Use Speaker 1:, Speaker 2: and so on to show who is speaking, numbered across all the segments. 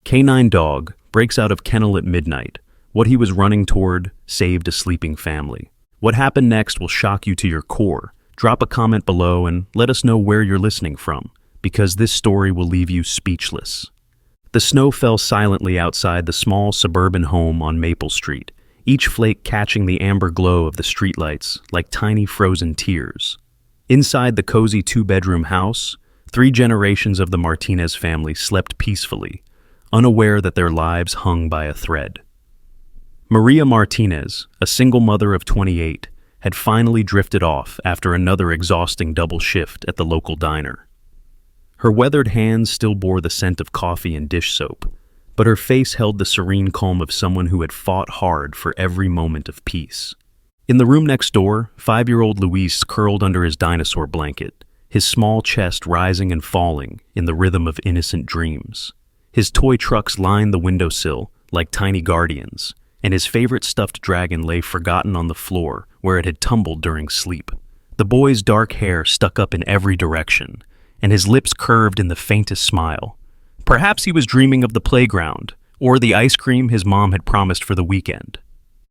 Speaker 1: Canine dog breaks out of kennel at midnight. What he was running toward saved a sleeping family. What happened next will shock you to your core. Drop a comment below and let us know where you're listening from, because this story will leave you speechless. The snow fell silently outside the small suburban home on Maple Street, each flake catching the amber glow of the streetlights like tiny frozen tears. Inside the cozy two-bedroom house, 3 generations of the Martinez family slept peacefully, unaware that their lives hung by a thread. Maria Martinez, a single mother of 28, had finally drifted off after another exhausting double shift at the local diner. Her weathered hands still bore the scent of coffee and dish soap, but her face held the serene calm of someone who had fought hard for every moment of peace. In the room next door, 5-year-old Luis curled under his dinosaur blanket, his small chest rising and falling in the rhythm of innocent dreams. His toy trucks lined the windowsill like tiny guardians, and his favorite stuffed dragon lay forgotten on the floor where it had tumbled during sleep. The boy's dark hair stuck up in every direction, and his lips curved in the faintest smile. Perhaps he was dreaming of the playground, or the ice cream his mom had promised for the weekend.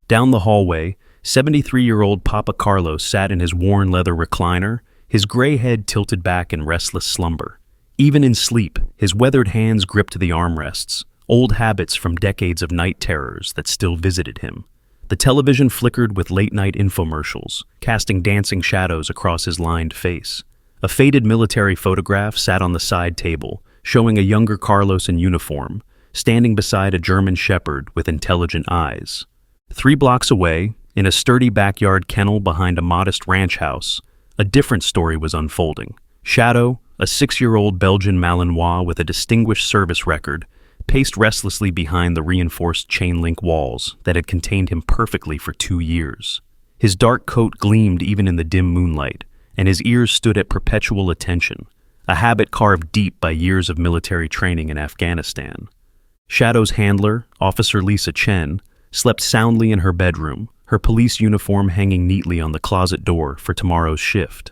Speaker 1: Down the hallway, 73-year-old Papa Carlos sat in his worn leather recliner, his gray head tilted back in restless slumber. Even in sleep, his weathered hands gripped the armrests, old habits from decades of night terrors that still visited him. The television flickered with late-night infomercials, casting dancing shadows across his lined face. A faded military photograph sat on the side table, showing a younger Carlos in uniform, standing beside a German shepherd with intelligent eyes. 3 blocks away, in a sturdy backyard kennel behind a modest ranch house, a different story was unfolding. Shadow, a 6-year-old Belgian Malinois with a distinguished service record, paced restlessly behind the reinforced chain-link walls that had contained him perfectly for 2 years. His dark coat gleamed even in the dim moonlight, and his ears stood at perpetual attention, a habit carved deep by years of military training in Afghanistan. Shadow's handler, Officer Lisa Chen, slept soundly in her bedroom, her police uniform hanging neatly on the closet door for tomorrow's shift.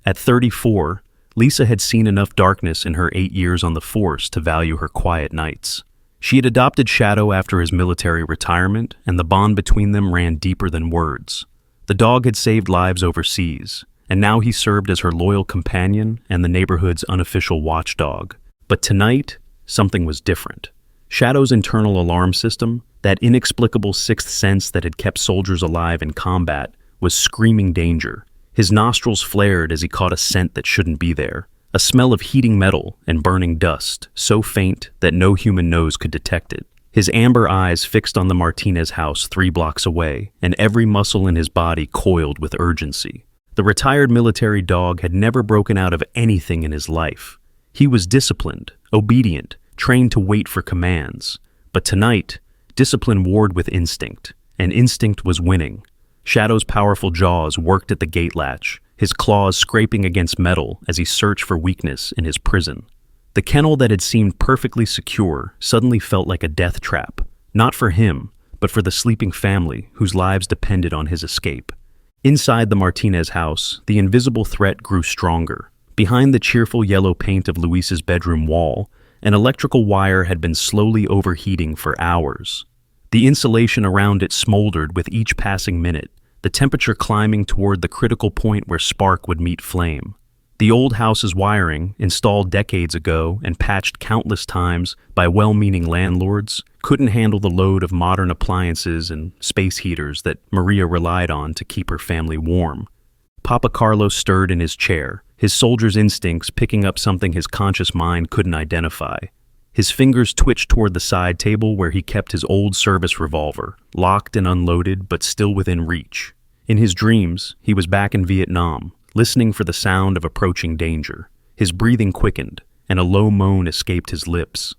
Speaker 1: At 34, Lisa had seen enough darkness in her 8 years on the force to value her quiet nights. She had adopted Shadow after his military retirement, and the bond between them ran deeper than words. The dog had saved lives overseas, and now he served as her loyal companion and the neighborhood's unofficial watchdog. But tonight, something was different. Shadow's internal alarm system, that inexplicable sixth sense that had kept soldiers alive in combat, was screaming danger. His nostrils flared as he caught a scent that shouldn't be there, a smell of heating metal and burning dust, so faint that no human nose could detect it. His amber eyes fixed on the Martinez house 3 blocks away, and every muscle in his body coiled with urgency. The retired military dog had never broken out of anything in his life. He was disciplined, obedient, trained to wait for commands. But tonight, discipline warred with instinct, and instinct was winning. Shadow's powerful jaws worked at the gate latch, his claws scraping against metal as he searched for weakness in his prison. The kennel that had seemed perfectly secure suddenly felt like a death trap, not for him, but for the sleeping family whose lives depended on his escape. Inside the Martinez house, the invisible threat grew stronger. Behind the cheerful yellow paint of Luis's bedroom wall, an electrical wire had been slowly overheating for hours. The insulation around it smoldered with each passing minute, the temperature climbing toward the critical point where spark would meet flame. The old house's wiring, installed decades ago and patched countless times by well-meaning landlords, couldn't handle the load of modern appliances and space heaters that Maria relied on to keep her family warm. Papa Carlos stirred in his chair, his soldier's instincts picking up something his conscious mind couldn't identify. His fingers twitched toward the side table where he kept his old service revolver, locked and unloaded but still within reach. In his dreams, he was back in Vietnam, listening for the sound of approaching danger. His breathing quickened, and a low moan escaped his lips.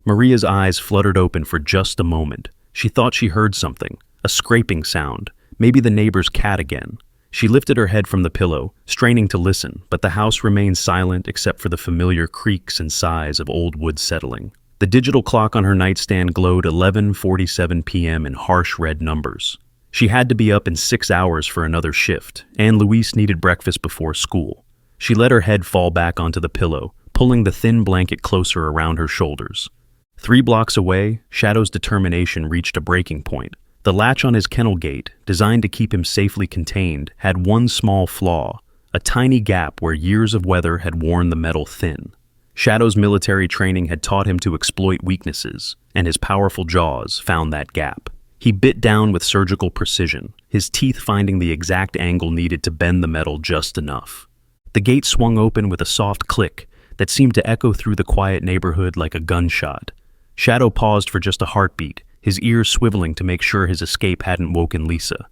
Speaker 1: Maria's eyes fluttered open for just a moment. She thought she heard something, a scraping sound, maybe the neighbor's cat again. She lifted her head from the pillow, straining to listen, but the house remained silent except for the familiar creaks and sighs of old wood settling. The digital clock on her nightstand glowed 11:47 p.m. in harsh red numbers. She had to be up in 6 hours for another shift, and Luis needed breakfast before school. She let her head fall back onto the pillow, pulling the thin blanket closer around her shoulders. 3 blocks away, Shadow's determination reached a breaking point. The latch on his kennel gate, designed to keep him safely contained, had one small flaw, a tiny gap where years of weather had worn the metal thin. Shadow's military training had taught him to exploit weaknesses, and his powerful jaws found that gap. He bit down with surgical precision, his teeth finding the exact angle needed to bend the metal just enough. The gate swung open with a soft click that seemed to echo through the quiet neighborhood like a gunshot. Shadow paused for just a heartbeat, his ears swiveling to make sure his escape hadn't woken Lisa.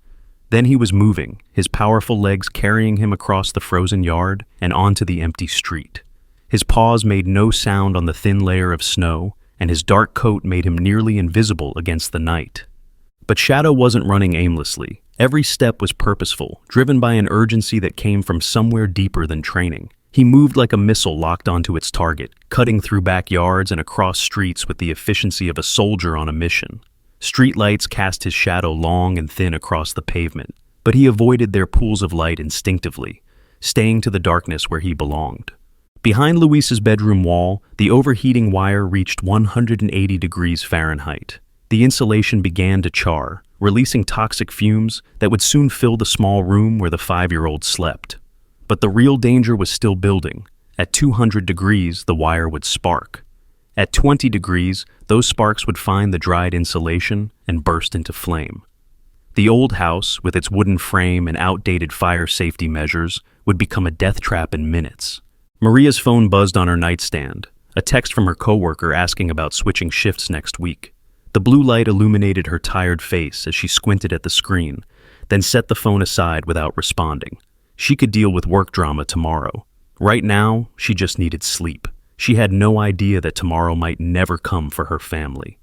Speaker 1: Then he was moving, his powerful legs carrying him across the frozen yard and onto the empty street. His paws made no sound on the thin layer of snow, and his dark coat made him nearly invisible against the night. But Shadow wasn't running aimlessly. Every step was purposeful, driven by an urgency that came from somewhere deeper than training. He moved like a missile locked onto its target, cutting through backyards and across streets with the efficiency of a soldier on a mission. Street lights cast his shadow long and thin across the pavement, but he avoided their pools of light instinctively, staying to the darkness where he belonged. Behind Luis's bedroom wall, the overheating wire reached 180 degrees Fahrenheit. The insulation began to char, releasing toxic fumes that would soon fill the small room where the 5-year-old slept. But the real danger was still building. At 200 degrees, the wire would spark. At 20 degrees, those sparks would find the dried insulation and burst into flame. The old house, with its wooden frame and outdated fire safety measures, would become a death trap in minutes. Maria's phone buzzed on her nightstand, a text from her coworker asking about switching shifts next week. The blue light illuminated her tired face as she squinted at the screen, then set the phone aside without responding. She could deal with work drama tomorrow. Right now, she just needed sleep. She had no idea that tomorrow might never come for her family.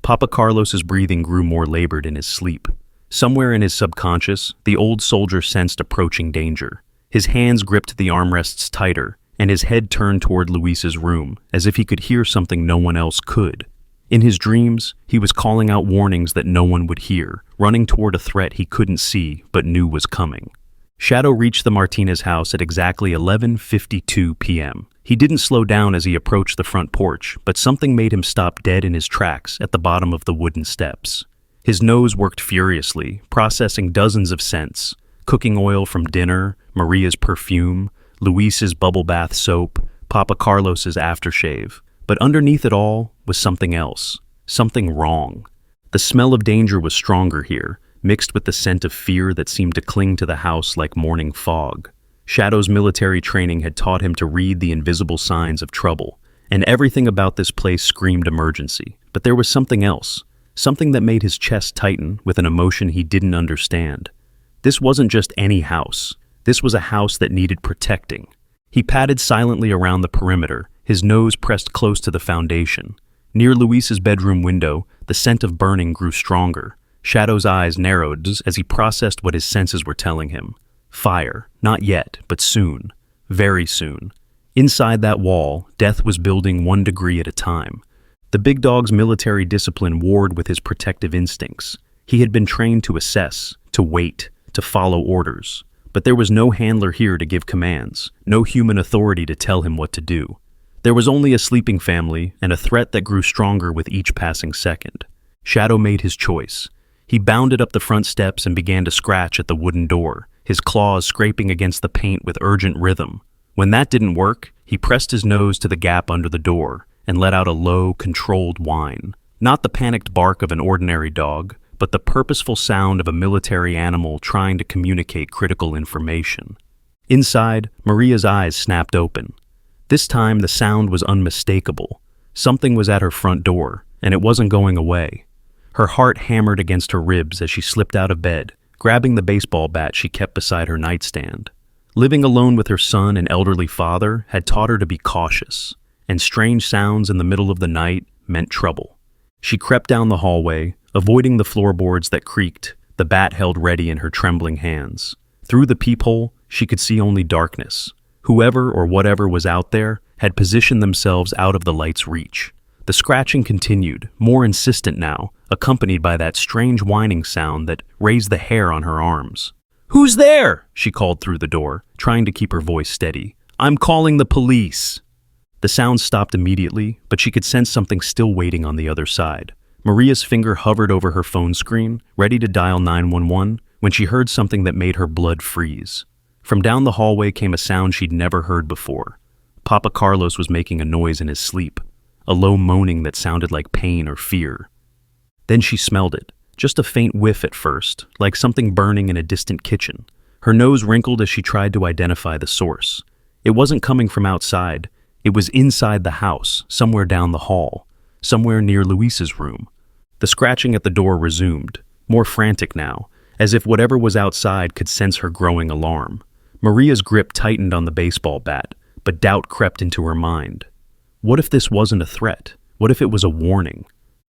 Speaker 1: Papa Carlos's breathing grew more labored in his sleep. Somewhere in his subconscious, the old soldier sensed approaching danger. His hands gripped the armrests tighter, and his head turned toward Luis's room, as if he could hear something no one else could. In his dreams, he was calling out warnings that no one would hear, running toward a threat he couldn't see but knew was coming. Shadow reached the Martinez house at exactly 11:52 p.m. He didn't slow down as he approached the front porch, but something made him stop dead in his tracks at the bottom of the wooden steps. His nose worked furiously, processing dozens of scents: cooking oil from dinner, Maria's perfume, Luis's bubble bath soap, Papa Carlos's aftershave. But underneath it all was something else, something wrong. The smell of danger was stronger here, mixed with the scent of fear that seemed to cling to the house like morning fog. Shadow's military training had taught him to read the invisible signs of trouble, and everything about this place screamed emergency. But there was something else, something that made his chest tighten with an emotion he didn't understand. This wasn't just any house. This was a house that needed protecting. He padded silently around the perimeter, his nose pressed close to the foundation. Near Luis's bedroom window, the scent of burning grew stronger. Shadow's eyes narrowed as he processed what his senses were telling him. Fire, not yet, but soon. Very soon. Inside that wall, death was building 1 degree at a time. The big dog's military discipline warred with his protective instincts. He had been trained to assess, to wait, to follow orders. But there was no handler here to give commands, no human authority to tell him what to do. There was only a sleeping family and a threat that grew stronger with each passing second. Shadow made his choice. He bounded up the front steps and began to scratch at the wooden door, his claws scraping against the paint with urgent rhythm. When that didn't work, he pressed his nose to the gap under the door and let out a low, controlled whine. Not the panicked bark of an ordinary dog, but the purposeful sound of a military animal trying to communicate critical information. Inside, Maria's eyes snapped open. This time, the sound was unmistakable. Something was at her front door, and it wasn't going away. Her heart hammered against her ribs as she slipped out of bed, grabbing the baseball bat she kept beside her nightstand. Living alone with her son and elderly father had taught her to be cautious, and strange sounds in the middle of the night meant trouble. She crept down the hallway, avoiding the floorboards that creaked, the bat held ready in her trembling hands. Through the peephole, she could see only darkness. Whoever or whatever was out there had positioned themselves out of the light's reach. The scratching continued, more insistent now, accompanied by that strange whining sound that raised the hair on her arms. "Who's there?" she called through the door, trying to keep her voice steady. "I'm calling the police." The sound stopped immediately, but she could sense something still waiting on the other side. Maria's finger hovered over her phone screen, ready to dial 911, when she heard something that made her blood freeze. From down the hallway came a sound she'd never heard before. Papa Carlos was making a noise in his sleep, a low moaning that sounded like pain or fear. Then she smelled it, just a faint whiff at first, like something burning in a distant kitchen. Her nose wrinkled as she tried to identify the source. It wasn't coming from outside. It was inside the house, somewhere down the hall, somewhere near Luis's room. The scratching at the door resumed, more frantic now, as if whatever was outside could sense her growing alarm. Maria's grip tightened on the baseball bat, but doubt crept into her mind. What if this wasn't a threat? What if it was a warning?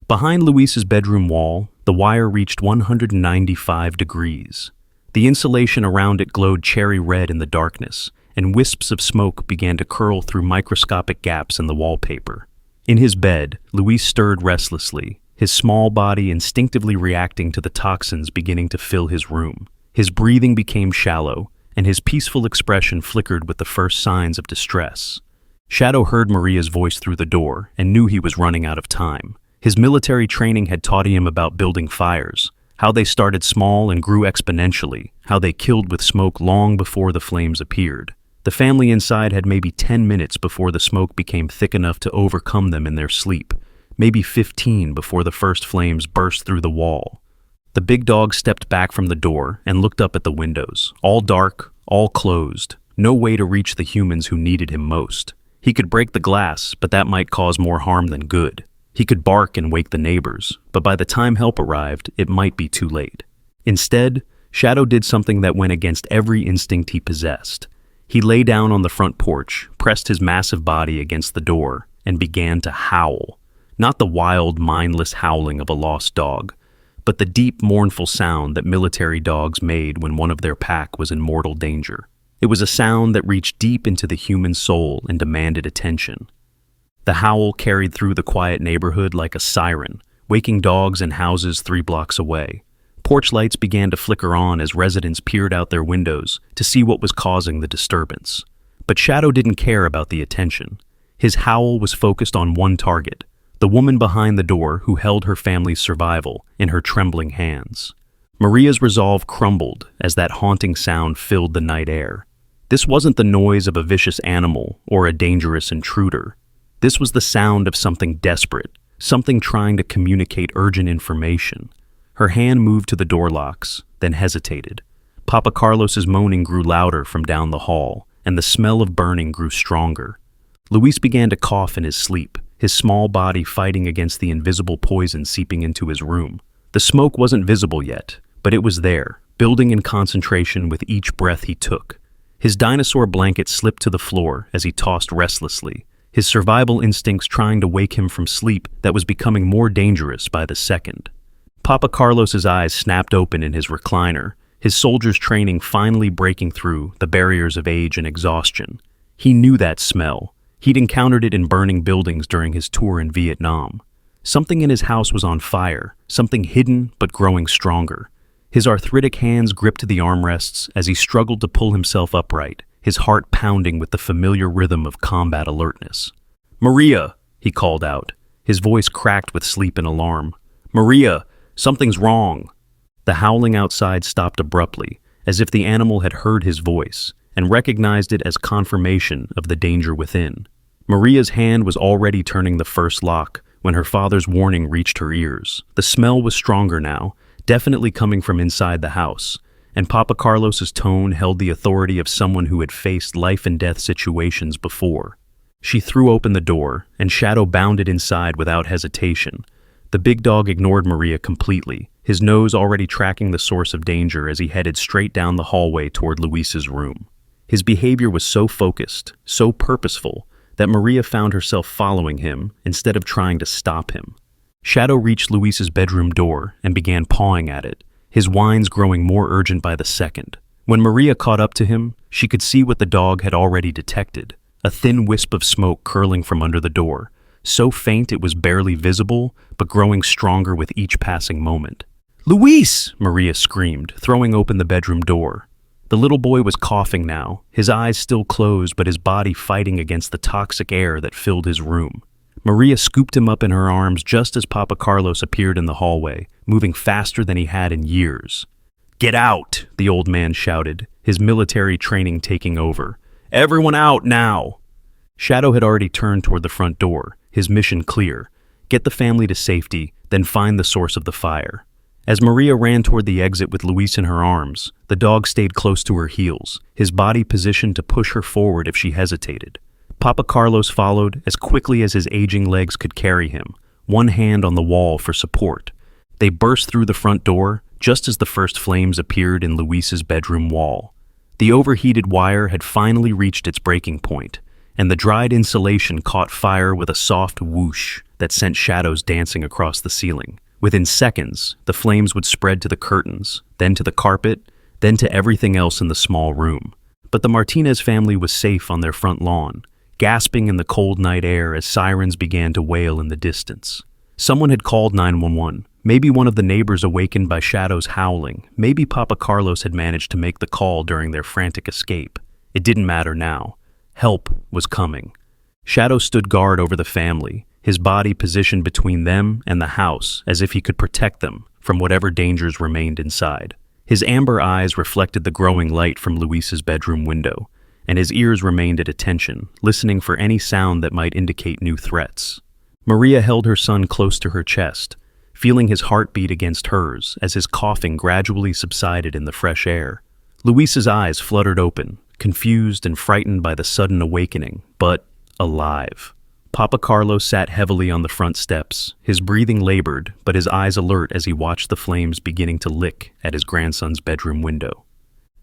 Speaker 1: Behind Luis's bedroom wall, the wire reached 195 degrees. The insulation around it glowed cherry red in the darkness, and wisps of smoke began to curl through microscopic gaps in the wallpaper. In his bed, Luis stirred restlessly, his small body instinctively reacting to the toxins beginning to fill his room. His breathing became shallow, and his peaceful expression flickered with the first signs of distress. Shadow heard Maria's voice through the door and knew he was running out of time. His military training had taught him about building fires, how they started small and grew exponentially, how they killed with smoke long before the flames appeared. The family inside had maybe 10 minutes before the smoke became thick enough to overcome them in their sleep, maybe 15 before the first flames burst through the wall. The big dog stepped back from the door and looked up at the windows, all dark, all closed, no way to reach the humans who needed him most. He could break the glass, but that might cause more harm than good. He could bark and wake the neighbors, but by the time help arrived, it might be too late. Instead, Shadow did something that went against every instinct he possessed. He lay down on the front porch, pressed his massive body against the door, and began to howl. Not the wild, mindless howling of a lost dog, but the deep, mournful sound that military dogs made when one of their pack was in mortal danger. It was a sound that reached deep into the human soul and demanded attention. The howl carried through the quiet neighborhood like a siren, waking dogs and houses 3 blocks away. Porch lights began to flicker on as residents peered out their windows to see what was causing the disturbance. But Shadow didn't care about the attention. His howl was focused on one target, the woman behind the door who held her family's survival in her trembling hands. Maria's resolve crumbled as that haunting sound filled the night air. This wasn't the noise of a vicious animal or a dangerous intruder. This was the sound of something desperate, something trying to communicate urgent information. Her hand moved to the door locks, then hesitated. Papa Carlos's moaning grew louder from down the hall, and the smell of burning grew stronger. Luis began to cough in his sleep, his small body fighting against the invisible poison seeping into his room. The smoke wasn't visible yet, but it was there, building in concentration with each breath he took. His dinosaur blanket slipped to the floor as he tossed restlessly, his survival instincts trying to wake him from sleep that was becoming more dangerous by the second. Papa Carlos's eyes snapped open in his recliner, his soldier's training finally breaking through the barriers of age and exhaustion. He knew that smell. He'd encountered it in burning buildings during his tour in Vietnam. Something in his house was on fire, something hidden but growing stronger. His arthritic hands gripped the armrests as he struggled to pull himself upright, his heart pounding with the familiar rhythm of combat alertness. "Maria!" he called out, his voice cracked with sleep and alarm. "Maria! Something's wrong." The howling outside stopped abruptly, as if the animal had heard his voice and recognized it as confirmation of the danger within. Maria's hand was already turning the first lock when her father's warning reached her ears. The smell was stronger now, definitely coming from inside the house, and Papa Carlos's tone held the authority of someone who had faced life-and-death situations before. She threw open the door, and Shadow bounded inside without hesitation. The big dog ignored Maria completely, his nose already tracking the source of danger as he headed straight down the hallway toward Luis's room. His behavior was so focused, so purposeful, that Maria found herself following him instead of trying to stop him. Shadow reached Luis's bedroom door and began pawing at it, his whines growing more urgent by the second. When Maria caught up to him, she could see what the dog had already detected, a thin wisp of smoke curling from under the door, so faint it was barely visible, but growing stronger with each passing moment. "Luis!" Maria screamed, throwing open the bedroom door. The little boy was coughing now, his eyes still closed but his body fighting against the toxic air that filled his room. Maria scooped him up in her arms just as Papa Carlos appeared in the hallway, moving faster than he had in years. "Get out!" the old man shouted, his military training taking over. "Everyone out now!" Shadow had already turned toward the front door, his mission clear. Get the family to safety, then find the source of the fire. As Maria ran toward the exit with Luis in her arms, the dog stayed close to her heels, his body positioned to push her forward if she hesitated. Papa Carlos followed as quickly as his aging legs could carry him, one hand on the wall for support. They burst through the front door just as the first flames appeared in Luis's bedroom wall. The overheated wire had finally reached its breaking point, and the dried insulation caught fire with a soft whoosh that sent shadows dancing across the ceiling. Within seconds, the flames would spread to the curtains, then to the carpet, then to everything else in the small room. But the Martinez family was safe on their front lawn, gasping in the cold night air as sirens began to wail in the distance. Someone had called 911. Maybe one of the neighbors awakened by shadows howling. Maybe Papa Carlos had managed to make the call during their frantic escape. It didn't matter now. Help was coming. Shadow stood guard over the family, his body positioned between them and the house as if he could protect them from whatever dangers remained inside. His amber eyes reflected the growing light from Luis's bedroom window, and his ears remained at attention, listening for any sound that might indicate new threats. Maria held her son close to her chest, feeling his heartbeat against hers as his coughing gradually subsided in the fresh air. Luis's eyes fluttered open, confused and frightened by the sudden awakening, but alive. Papa Carlos sat heavily on the front steps, his breathing labored, but his eyes alert as he watched the flames beginning to lick at his grandson's bedroom window.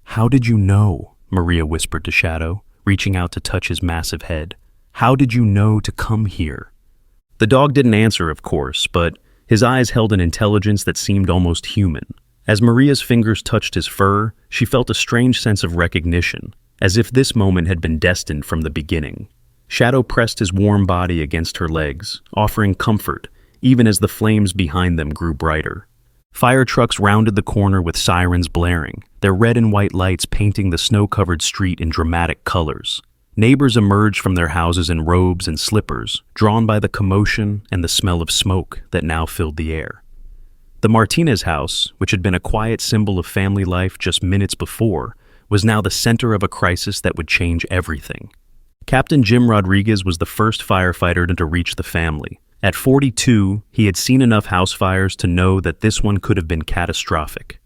Speaker 1: "How did you know?" Maria whispered to Shadow, reaching out to touch his massive head. "How did you know to come here?" The dog didn't answer, of course, but his eyes held an intelligence that seemed almost human. As Maria's fingers touched his fur, she felt a strange sense of recognition, as if this moment had been destined from the beginning. Shadow pressed his warm body against her legs, offering comfort, even as the flames behind them grew brighter. Fire trucks rounded the corner with sirens blaring, their red and white lights painting the snow-covered street in dramatic colors. Neighbors emerged from their houses in robes and slippers, drawn by the commotion and the smell of smoke that now filled the air. The Martinez house, which had been a quiet symbol of family life just minutes before, was now the center of a crisis that would change everything. Captain Jim Rodriguez was the first firefighter to reach the family. At 42, he had seen enough house fires to know that this one could have been catastrophic.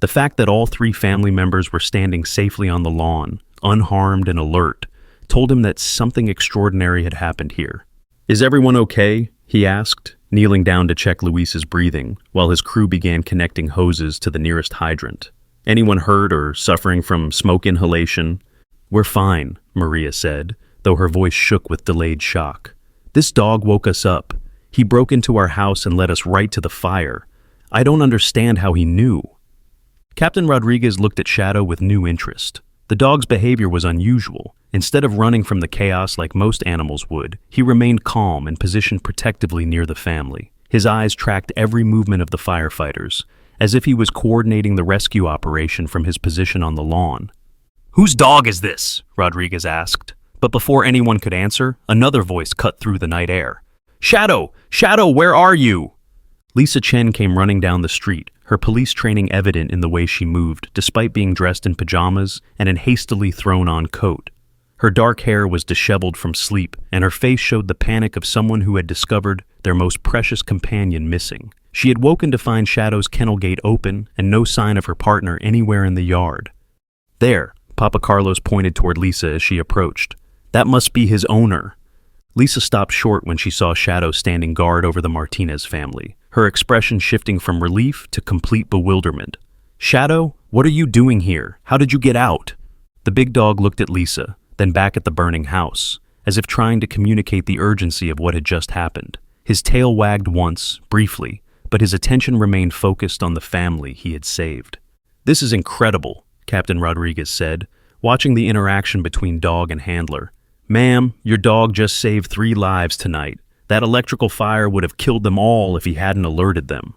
Speaker 1: The fact that all three family members were standing safely on the lawn, unharmed and alert, told him that something extraordinary had happened here. "Is everyone okay?" he asked, kneeling down to check Luis's breathing, while his crew began connecting hoses to the nearest hydrant. "Anyone hurt or suffering from smoke inhalation?" "We're fine," Maria said, though her voice shook with delayed shock. "This dog woke us up. He broke into our house and led us right to the fire. I don't understand how he knew." Captain Rodriguez looked at Shadow with new interest. The dog's behavior was unusual. Instead of running from the chaos like most animals would, he remained calm and positioned protectively near the family. His eyes tracked every movement of the firefighters, as if he was coordinating the rescue operation from his position on the lawn. "Whose dog is this?" Rodriguez asked. But before anyone could answer, another voice cut through the night air. "Shadow! Shadow, where are you?" Lisa Chen came running down the street, her police training evident in the way she moved, despite being dressed in pajamas and an hastily thrown-on coat. Her dark hair was disheveled from sleep, and her face showed the panic of someone who had discovered their most precious companion missing. She had woken to find Shadow's kennel gate open and no sign of her partner anywhere in the yard. "There," Papa Carlos pointed toward Lisa as she approached. "That must be his owner." Lisa stopped short when she saw Shadow standing guard over the Martinez family, her expression shifting from relief to complete bewilderment. "Shadow, what are you doing here? How did you get out?" The big dog looked at Lisa, then back at the burning house, as if trying to communicate the urgency of what had just happened. His tail wagged once, briefly, but his attention remained focused on the family he had saved. "This is incredible," Captain Rodriguez said, watching the interaction between dog and handler. "Ma'am, your dog just saved 3 lives tonight. That electrical fire would have killed them all if he hadn't alerted them."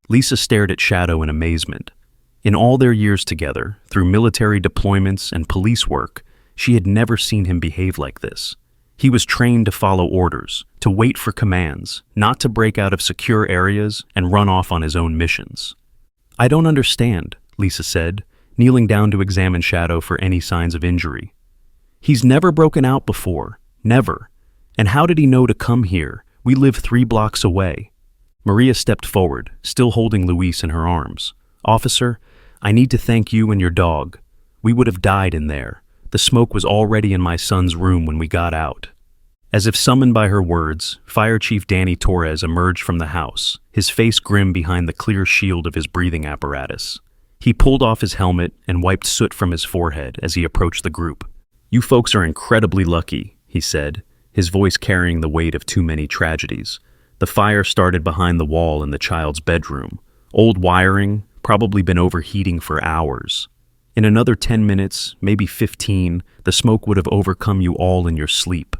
Speaker 1: Lisa stared at Shadow in amazement. In all their years together, through military deployments and police work, she had never seen him behave like this. He was trained to follow orders, to wait for commands, not to break out of secure areas and run off on his own missions. "I don't understand," Lisa said, kneeling down to examine Shadow for any signs of injury. "He's never broken out before, never. And how did he know to come here? We live 3 blocks away." Maria stepped forward, still holding Luis in her arms. "Officer, I need to thank you and your dog. We would have died in there. The smoke was already in my son's room when we got out." As if summoned by her words, Fire Chief Danny Torres emerged from the house, his face grim behind the clear shield of his breathing apparatus. He pulled off his helmet and wiped soot from his forehead as he approached the group. "You folks are incredibly lucky," he said, his voice carrying the weight of too many tragedies. The fire started behind the wall in the child's bedroom. Old wiring, probably been overheating for hours. In another 10 minutes, maybe 15, the smoke would have overcome you all in your sleep.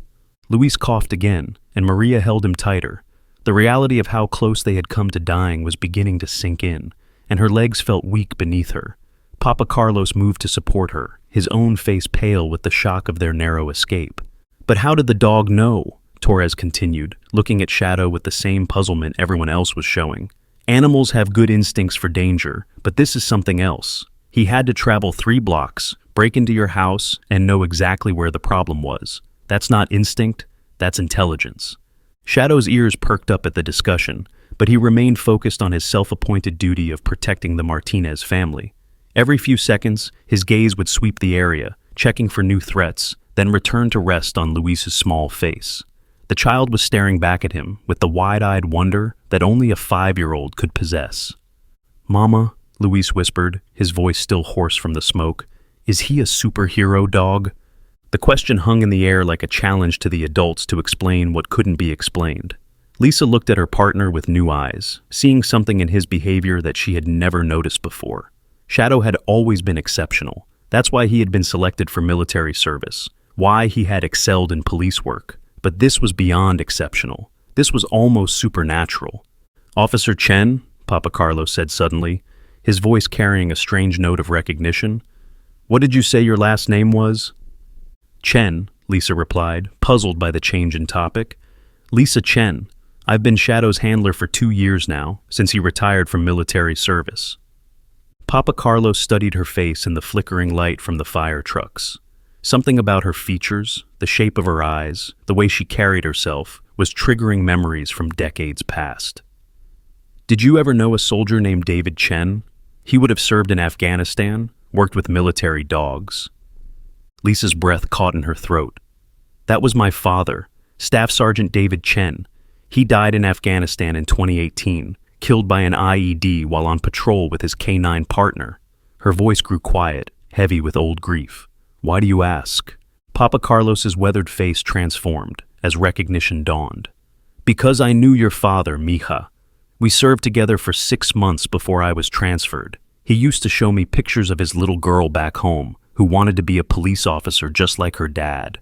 Speaker 1: Luis coughed again, and Maria held him tighter. The reality of how close they had come to dying was beginning to sink in, and her legs felt weak beneath her. Papa Carlos moved to support her, his own face pale with the shock of their narrow escape. "But how did the dog know?" Torres continued, looking at Shadow with the same puzzlement everyone else was showing. "Animals have good instincts for danger, but this is something else. He had to travel 3 blocks, break into your house, and know exactly where the problem was. That's not instinct, that's intelligence." Shadow's ears perked up at the discussion, but he remained focused on his self-appointed duty of protecting the Martinez family. Every few seconds, his gaze would sweep the area, checking for new threats, then return to rest on Luis's small face. The child was staring back at him with the wide-eyed wonder that only a 5-year-old could possess. "Mama," Luis whispered, his voice still hoarse from the smoke, "is he a superhero dog?" The question hung in the air like a challenge to the adults to explain what couldn't be explained. Lisa looked at her partner with new eyes, seeing something in his behavior that she had never noticed before. Shadow had always been exceptional. That's why he had been selected for military service, why he had excelled in police work. But this was beyond exceptional. This was almost supernatural. "Officer Chen," Papa Carlos said suddenly, his voice carrying a strange note of recognition. "What did you say your last name was?" "Chen," Lisa replied, puzzled by the change in topic. "Lisa Chen. I've been Shadow's handler for 2 years now, since he retired from military service." Papa Carlos studied her face in the flickering light from the fire trucks. Something about her features, the shape of her eyes, the way she carried herself, was triggering memories from decades past. "Did you ever know a soldier named David Chen? He would have served in Afghanistan, worked with military dogs." Lisa's breath caught in her throat. "That was my father, Staff Sergeant David Chen. He died in Afghanistan in 2018, killed by an IED while on patrol with his canine partner." Her voice grew quiet, heavy with old grief. "Why do you ask?" Papa Carlos's weathered face transformed as recognition dawned. "Because I knew your father, mija. We served together for 6 months before I was transferred. He used to show me pictures of his little girl back home who wanted to be a police officer just like her dad."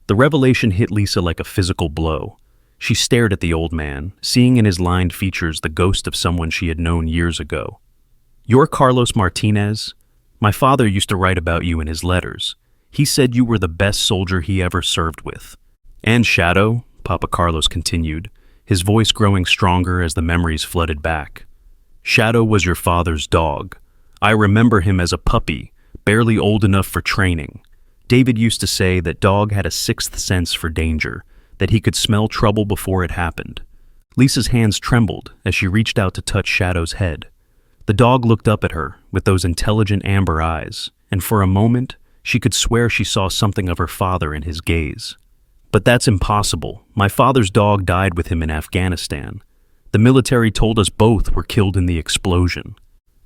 Speaker 1: The revelation hit Lisa like a physical blow. She stared at the old man, seeing in his lined features the ghost of someone she had known years ago. "You're Carlos Martinez? My father used to write about you in his letters. He said you were the best soldier he ever served with." "And Shadow," Papa Carlos continued, his voice growing stronger as the memories flooded back. "Shadow was your father's dog. I remember him as a puppy, barely old enough for training. David used to say that dog had a 6th sense for danger, that he could smell trouble before it happened." Lisa's hands trembled as she reached out to touch Shadow's head. The dog looked up at her with those intelligent amber eyes, and for a moment, she could swear she saw something of her father in his gaze. "But that's impossible. My father's dog died with him in Afghanistan. The military told us both were killed in the explosion."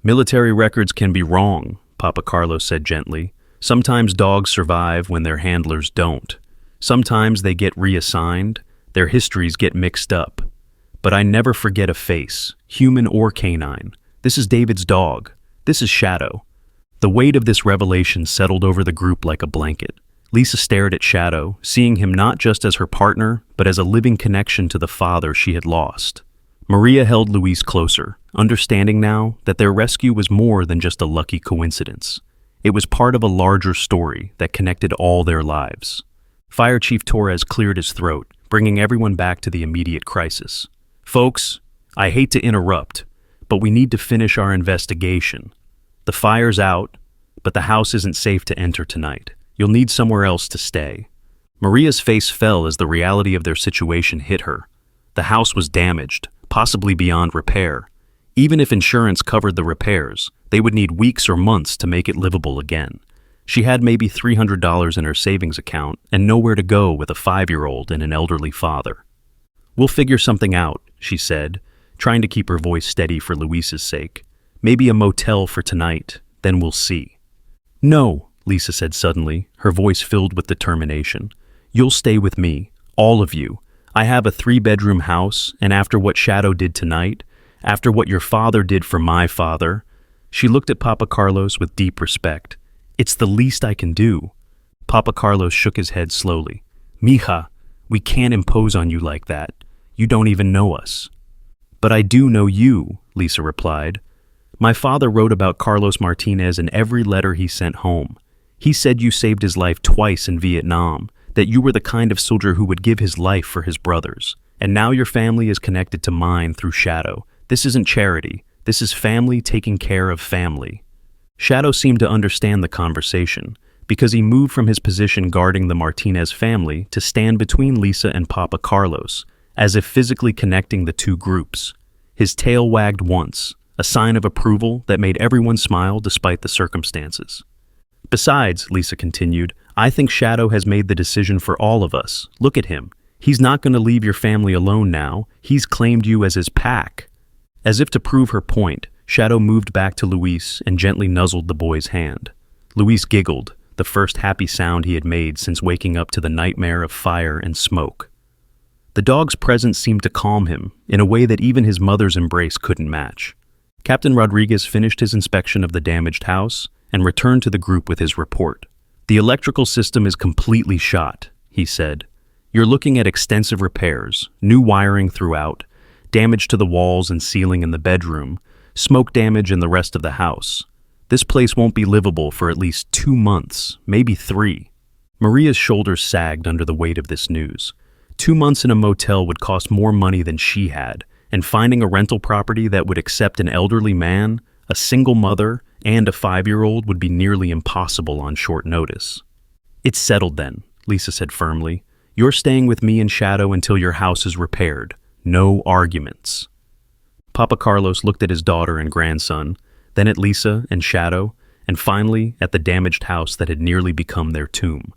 Speaker 1: "Military records can be wrong," Papa Carlos said gently. "Sometimes dogs survive when their handlers don't. Sometimes they get reassigned, their histories get mixed up. But I never forget a face, human or canine. This is David's dog. This is Shadow." The weight of this revelation settled over the group like a blanket. Lisa stared at Shadow, seeing him not just as her partner, but as a living connection to the father she had lost. Maria held Luis closer, understanding now that their rescue was more than just a lucky coincidence. It was part of a larger story that connected all their lives. Fire Chief Torres cleared his throat, bringing everyone back to the immediate crisis. Folks, I hate to interrupt, but we need to finish our investigation. The fire's out, but the house isn't safe to enter tonight. You'll need somewhere else to stay. Maria's face fell as the reality of their situation hit her. The house was damaged, possibly beyond repair. Even if insurance covered the repairs, they would need weeks or months to make it livable again. She had maybe $300 in her savings account and nowhere to go with a 5-year-old and an elderly father. We'll figure something out, she said, trying to keep her voice steady for Luis's sake. Maybe a motel for tonight, then we'll see. No, Lisa said suddenly, her voice filled with determination. You'll stay with me, all of you. I have a 3-bedroom house, and after what Shadow did tonight, after what your father did for my father, she looked at Papa Carlos with deep respect. It's the least I can do. Papa Carlos shook his head slowly. Mija, we can't impose on you like that. You don't even know us. But I do know you, Lisa replied. My father wrote about Carlos Martinez in every letter he sent home. He said you saved his life twice in Vietnam, that you were the kind of soldier who would give his life for his brothers. And now your family is connected to mine through Shadow. This isn't charity. This is family taking care of family. Shadow seemed to understand the conversation, because he moved from his position guarding the Martinez family to stand between Lisa and Papa Carlos, as if physically connecting the two groups. His tail wagged once, a sign of approval that made everyone smile despite the circumstances. Besides, Lisa continued, I think Shadow has made the decision for all of us. Look at him. He's not going to leave your family alone now. He's claimed you as his pack. As if to prove her point, Shadow moved back to Luis and gently nuzzled the boy's hand. Luis giggled, the first happy sound he had made since waking up to the nightmare of fire and smoke. The dog's presence seemed to calm him in a way that even his mother's embrace couldn't match. Captain Rodriguez finished his inspection of the damaged house and returned to the group with his report. The electrical system is completely shot, he said. You're looking at extensive repairs, new wiring throughout, damage to the walls and ceiling in the bedroom, smoke damage in the rest of the house. This place won't be livable for at least 2 months, maybe 3. Maria's shoulders sagged under the weight of this news. 2 months in a motel would cost more money than she had, and finding a rental property that would accept an elderly man, a single mother, and a 5-year-old would be nearly impossible on short notice. It's settled then, Lisa said firmly. You're staying with me and Shadow until your house is repaired. No arguments. Papa Carlos looked at his daughter and grandson, then at Lisa and Shadow, and finally at the damaged house that had nearly become their tomb.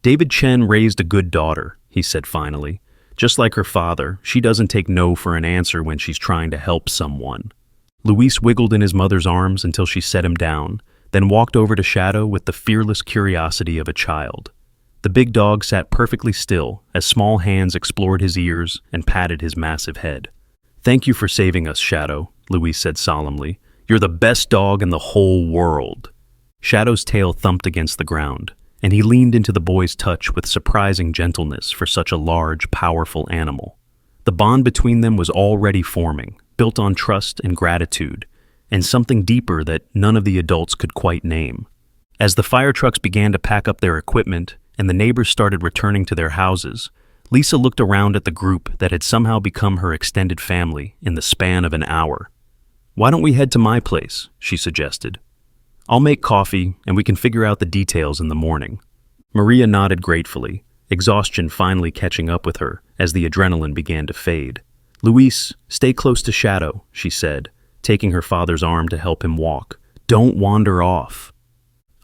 Speaker 1: David Chen raised a good daughter, he said finally. Just like her father, she doesn't take no for an answer when she's trying to help someone. Luis wiggled in his mother's arms until she set him down, then walked over to Shadow with the fearless curiosity of a child. The big dog sat perfectly still as small hands explored his ears and patted his massive head. Thank you for saving us, Shadow, Luis said solemnly. You're the best dog in the whole world. Shadow's tail thumped against the ground, and he leaned into the boy's touch with surprising gentleness for such a large, powerful animal. The bond between them was already forming, built on trust and gratitude, and something deeper that none of the adults could quite name. As the fire trucks began to pack up their equipment and the neighbors started returning to their houses, Lisa looked around at the group that had somehow become her extended family in the span of an hour. Why don't we head to my place, she suggested. I'll make coffee and we can figure out the details in the morning. Maria nodded gratefully, exhaustion finally catching up with her as the adrenaline began to fade. Luis, stay close to Shadow, she said, taking her father's arm to help him walk. Don't wander off.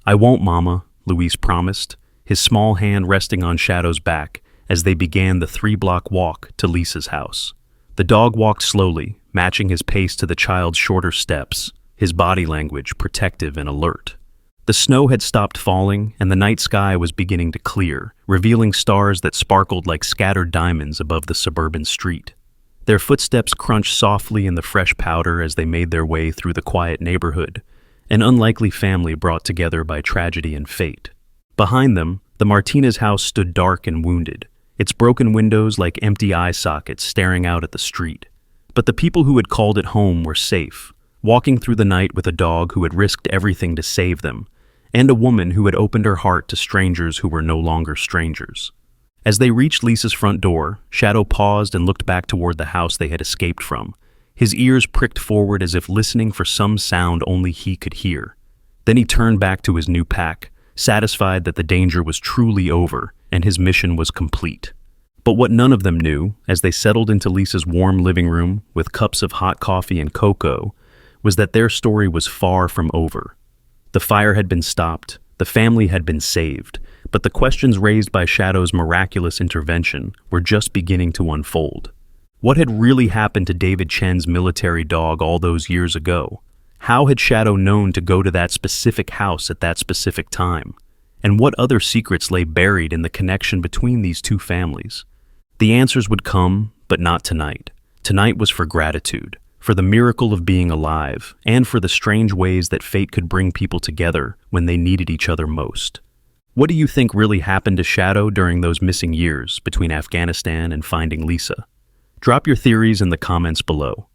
Speaker 1: I won't, Mama, Luis promised, his small hand resting on Shadow's back as they began the 3-block walk to Lisa's house. The dog walked slowly, matching his pace to the child's shorter steps, his body language protective and alert. The snow had stopped falling and the night sky was beginning to clear, revealing stars that sparkled like scattered diamonds above the suburban street. Their footsteps crunched softly in the fresh powder as they made their way through the quiet neighborhood, an unlikely family brought together by tragedy and fate. Behind them, the Martinez house stood dark and wounded, its broken windows like empty eye sockets staring out at the street. But the people who had called it home were safe, walking through the night with a dog who had risked everything to save them, and a woman who had opened her heart to strangers who were no longer strangers. As they reached Lisa's front door, Shadow paused and looked back toward the house they had escaped from. His ears pricked forward as if listening for some sound only he could hear. Then he turned back to his new pack, satisfied that the danger was truly over and his mission was complete. But what none of them knew, as they settled into Lisa's warm living room with cups of hot coffee and cocoa, was that their story was far from over. The fire had been stopped, the family had been saved, but the questions raised by Shadow's miraculous intervention were just beginning to unfold. What had really happened to David Chen's military dog all those years ago? How had Shadow known to go to that specific house at that specific time? And what other secrets lay buried in the connection between these two families? The answers would come, but not tonight. Tonight was for gratitude, for the miracle of being alive, and for the strange ways that fate could bring people together when they needed each other most. What do you think really happened to Shadow during those missing years between Afghanistan and finding Lisa? Drop your theories in the comments below.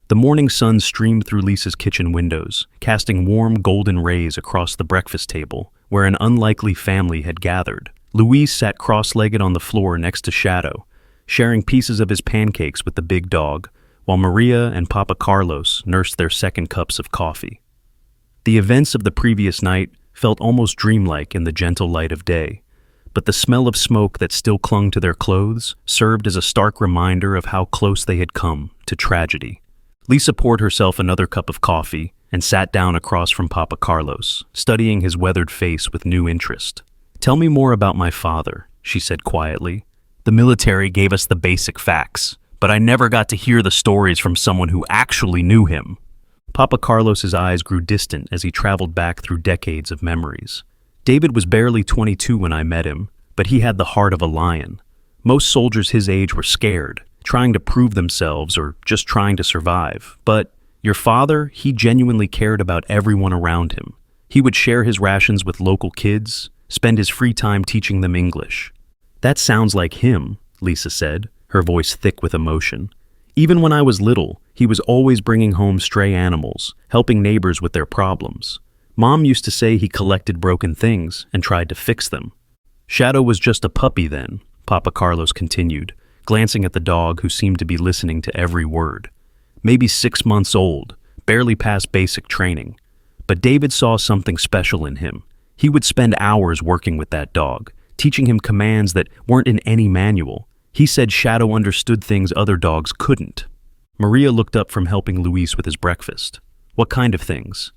Speaker 1: The morning sun streamed through Lisa's kitchen windows, casting warm golden rays across the breakfast table, where an unlikely family had gathered. Luis sat cross-legged on the floor next to Shadow, sharing pieces of his pancakes with the big dog, while Maria and Papa Carlos nursed their second cups of coffee. The events of the previous night felt almost dreamlike in the gentle light of day, but the smell of smoke that still clung to their clothes served as a stark reminder of how close they had come to tragedy. Lisa poured herself another cup of coffee and sat down across from Papa Carlos, studying his weathered face with new interest. "Tell me more about my father," she said quietly. "The military gave us the basic facts, but I never got to hear the stories from someone who actually knew him." Papa Carlos's eyes grew distant as he traveled back through decades of memories. "David was barely 22 when I met him, but he had the heart of a lion. Most soldiers his age were scared, trying to prove themselves or just trying to survive. But your father, he genuinely cared about everyone around him. He would share his rations with local kids, spend his free time teaching them English." "That sounds like him," Lisa said, her voice thick with emotion. "Even when I was little, he was always bringing home stray animals, helping neighbors with their problems. Mom used to say he collected broken things and tried to fix them." "Shadow was just a puppy then," Papa Carlos continued, glancing at the dog who seemed to be listening to every word. "Maybe 6 months old, barely past basic training. But David saw something special in him. He would spend hours working with that dog, teaching him commands that weren't in any manual. He said Shadow understood things other dogs couldn't." Maria looked up from helping Luis with his breakfast. "What kind of things?"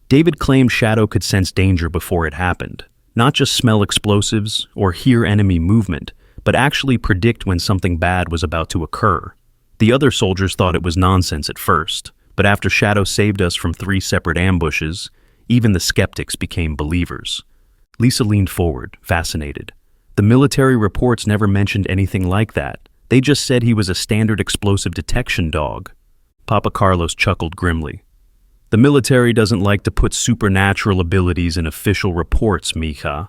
Speaker 1: "David claimed Shadow could sense danger before it happened. Not just smell explosives or hear enemy movement, but actually predict when something bad was about to occur. The other soldiers thought it was nonsense at first, but after Shadow saved us from 3 separate ambushes, even the skeptics became believers." Lisa leaned forward, fascinated. "The military reports never mentioned anything like that. They just said he was a standard explosive detection dog." Papa Carlos chuckled grimly. "The military doesn't like to put supernatural abilities in official reports, mija.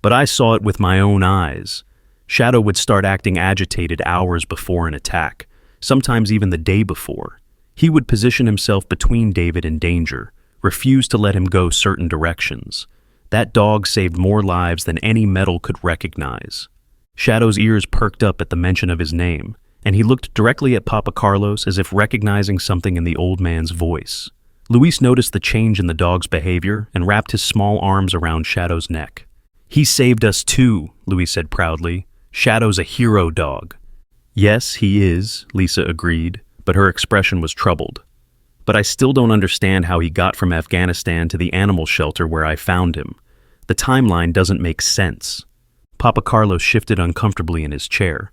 Speaker 1: But I saw it with my own eyes. Shadow would start acting agitated hours before an attack, sometimes even the day before. He would position himself between David and danger, refuse to let him go certain directions. That dog saved more lives than any medal could recognize." Shadow's ears perked up at the mention of his name, and he looked directly at Papa Carlos as if recognizing something in the old man's voice. Luis noticed the change in the dog's behavior and wrapped his small arms around Shadow's neck. "He saved us too," Luis said proudly. "Shadow's a hero dog." "Yes, he is," Lisa agreed, but her expression was troubled. "But I still don't understand how he got from Afghanistan to the animal shelter where I found him. The timeline doesn't make sense." Papa Carlos shifted uncomfortably in his chair.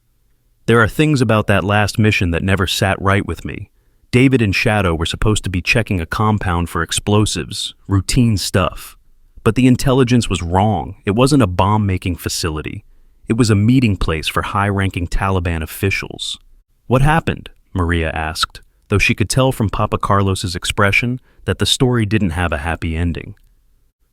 Speaker 1: "There are things about that last mission that never sat right with me. David and Shadow were supposed to be checking a compound for explosives, routine stuff. But the intelligence was wrong. It wasn't a bomb-making facility. It was a meeting place for high-ranking Taliban officials." "What happened?" Maria asked, though she could tell from Papa Carlos's expression that the story didn't have a happy ending.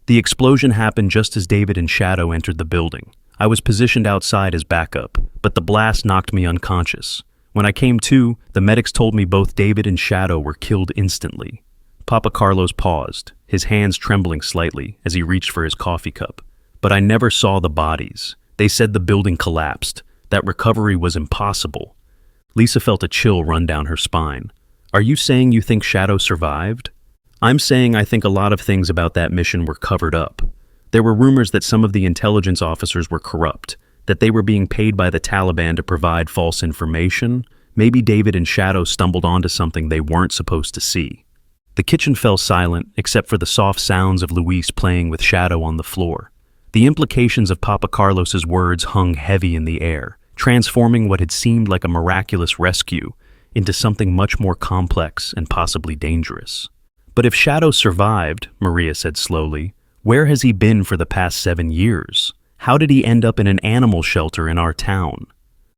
Speaker 1: "The explosion happened just as David and Shadow entered the building. I was positioned outside as backup, but the blast knocked me unconscious. When I came to, the medics told me both David and Shadow were killed instantly. Papa Carlos paused, his hands trembling slightly as he reached for his coffee cup. But I never saw the bodies. They said the building collapsed, that recovery was impossible. Lisa felt a chill run down her spine. Are you saying you think Shadow survived? I'm saying I think a lot of things about that mission were covered up. There were rumors that some of the intelligence officers were corrupt, that they were being paid by the Taliban to provide false information. Maybe David and Shadow stumbled onto something they weren't supposed to see. The kitchen fell silent, except for the soft sounds of Luis playing with Shadow on the floor. The implications of Papa Carlos's words hung heavy in the air, transforming what had seemed like a miraculous rescue into something much more complex and possibly dangerous. But if Shadow survived, Maria said slowly, where has he been for the past 7 years? How did he end up in an animal shelter in our town?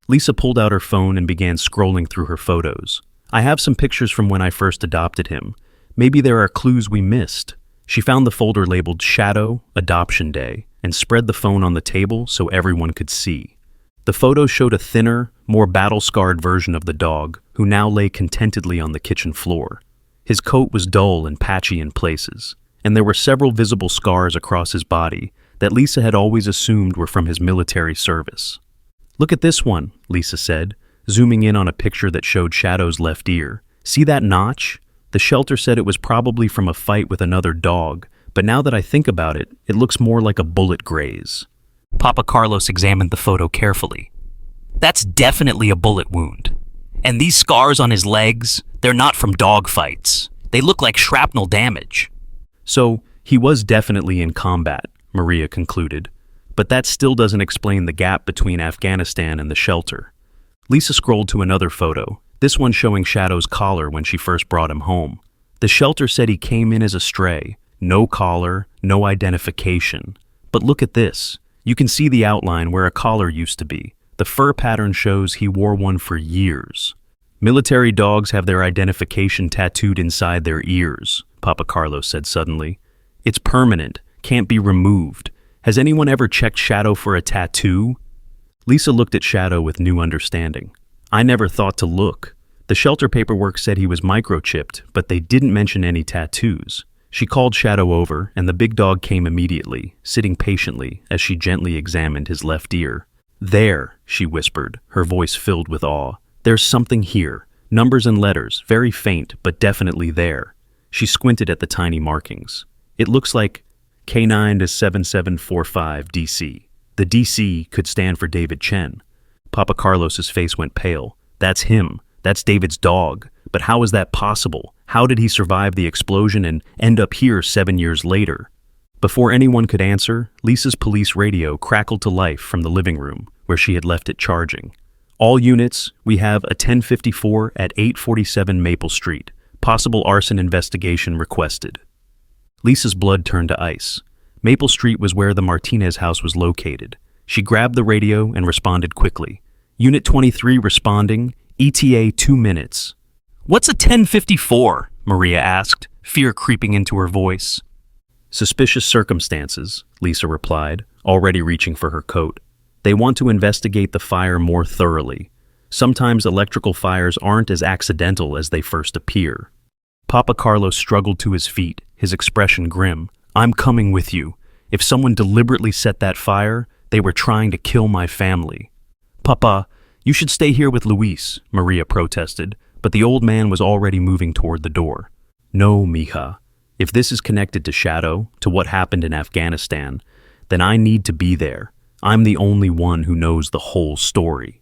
Speaker 1: Lisa pulled out her phone and began scrolling through her photos. I have some pictures from when I first adopted him. Maybe there are clues we missed. She found the folder labeled Shadow, Adoption Day, and spread the phone on the table so everyone could see. The photos showed a thinner, more battle-scarred version of the dog, who now lay contentedly on the kitchen floor. His coat was dull and patchy in places, and there were several visible scars across his body that Lisa had always assumed were from his military service. Look at this one, Lisa said, zooming in on a picture that showed Shadow's left ear. See that notch? The shelter said it was probably from a fight with another dog, but now that I think about it, it looks more like a bullet graze.
Speaker 2: Papa Carlos examined the photo carefully. That's definitely a bullet wound. And these scars on his legs, they're not from dog fights. They look like shrapnel damage.
Speaker 1: So, he was definitely in combat, Maria concluded. But that still doesn't explain the gap between Afghanistan and the shelter. Lisa scrolled to another photo, this one showing Shadow's collar when she first brought him home. The shelter said he came in as a stray. No collar, no identification. But look at this. You can see the outline where a collar used to be. The fur pattern shows he wore one for years. Military dogs have their identification tattooed inside their ears, Papa Carlos said suddenly. It's permanent, can't be removed. Has anyone ever checked Shadow for a tattoo? Lisa looked at Shadow with new understanding. I never thought to look. The shelter paperwork said he was microchipped, but they didn't mention any tattoos. She called Shadow over, and the big dog came immediately, sitting patiently as she gently examined his left ear. There, she whispered, her voice filled with awe. There's something here. Numbers and letters, very faint, but definitely there. She squinted at the tiny markings. It looks like K9 to 7745 DC. The DC could stand for David Chen. Papa Carlos's face went pale. That's him. That's David's dog. But how is that possible? How did he survive the explosion and end up here 7 years later? Before anyone could answer, Lisa's police radio crackled to life from the living room, where she had left it charging. All units, we have a 1054 at 847 Maple Street. Possible arson investigation requested. Lisa's blood turned to ice. Maple Street was where the Martinez house was located. She grabbed the radio and responded quickly. Unit 23 responding, ETA 2 minutes.
Speaker 2: What's a 1054? Maria asked, fear creeping into her voice.
Speaker 1: Suspicious circumstances, Lisa replied, already reaching for her coat. They want to investigate the fire more thoroughly. Sometimes electrical fires aren't as accidental as they first appear. Papa Carlos struggled to his feet, his expression grim. I'm coming with you. If someone deliberately set that fire, they were trying to kill my family. Papa, you should stay here with Luis, Maria protested, but the old man was already moving toward the door. No, mija. If this is connected to Shadow, to what happened in Afghanistan, then I need to be there. I'm the only one who knows the whole story.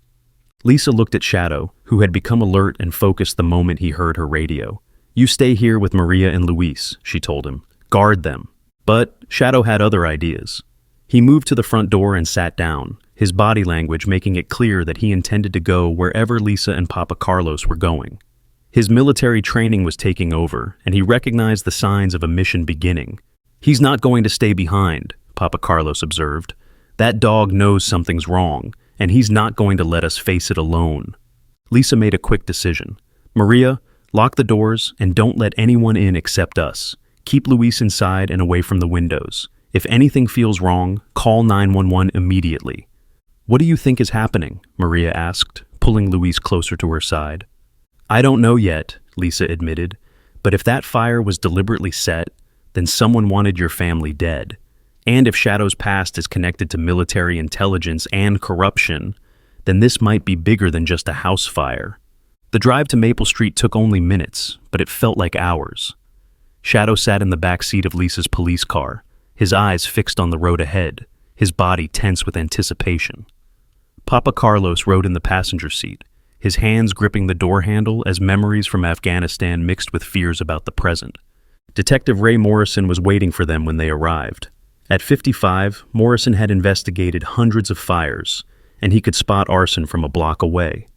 Speaker 1: Lisa looked at Shadow, who had become alert and focused the moment he heard her radio. You stay here with Maria and Luis, she told him. Guard them. But Shadow had other ideas. He moved to the front door and sat down, his body language making it clear that he intended to go wherever Lisa and Papa Carlos were going. His military training was taking over, and he recognized the signs of a mission beginning. He's not going to stay behind, Papa Carlos observed. That dog knows something's wrong, and he's not going to let us face it alone. Lisa made a quick decision. Maria, lock the doors and don't let anyone in except us. Keep Luis inside and away from the windows. If anything feels wrong, call 911 immediately. What do you think is happening? Maria asked, pulling Louise closer to her side. I don't know yet, Lisa admitted, but if that fire was deliberately set, then someone wanted your family dead. And if Shadow's past is connected to military intelligence and corruption, then this might be bigger than just a house fire. The drive to Maple Street took only minutes, but it felt like hours. Shadow sat in the back seat of Lisa's police car, his eyes fixed on the road ahead, his body tense with anticipation. Papa Carlos rode in the passenger seat, his hands gripping the door handle as memories from Afghanistan mixed with fears about the present. Detective Ray Morrison was waiting for them when they arrived. At 55, Morrison had investigated hundreds of fires, and he could spot arson from a block away.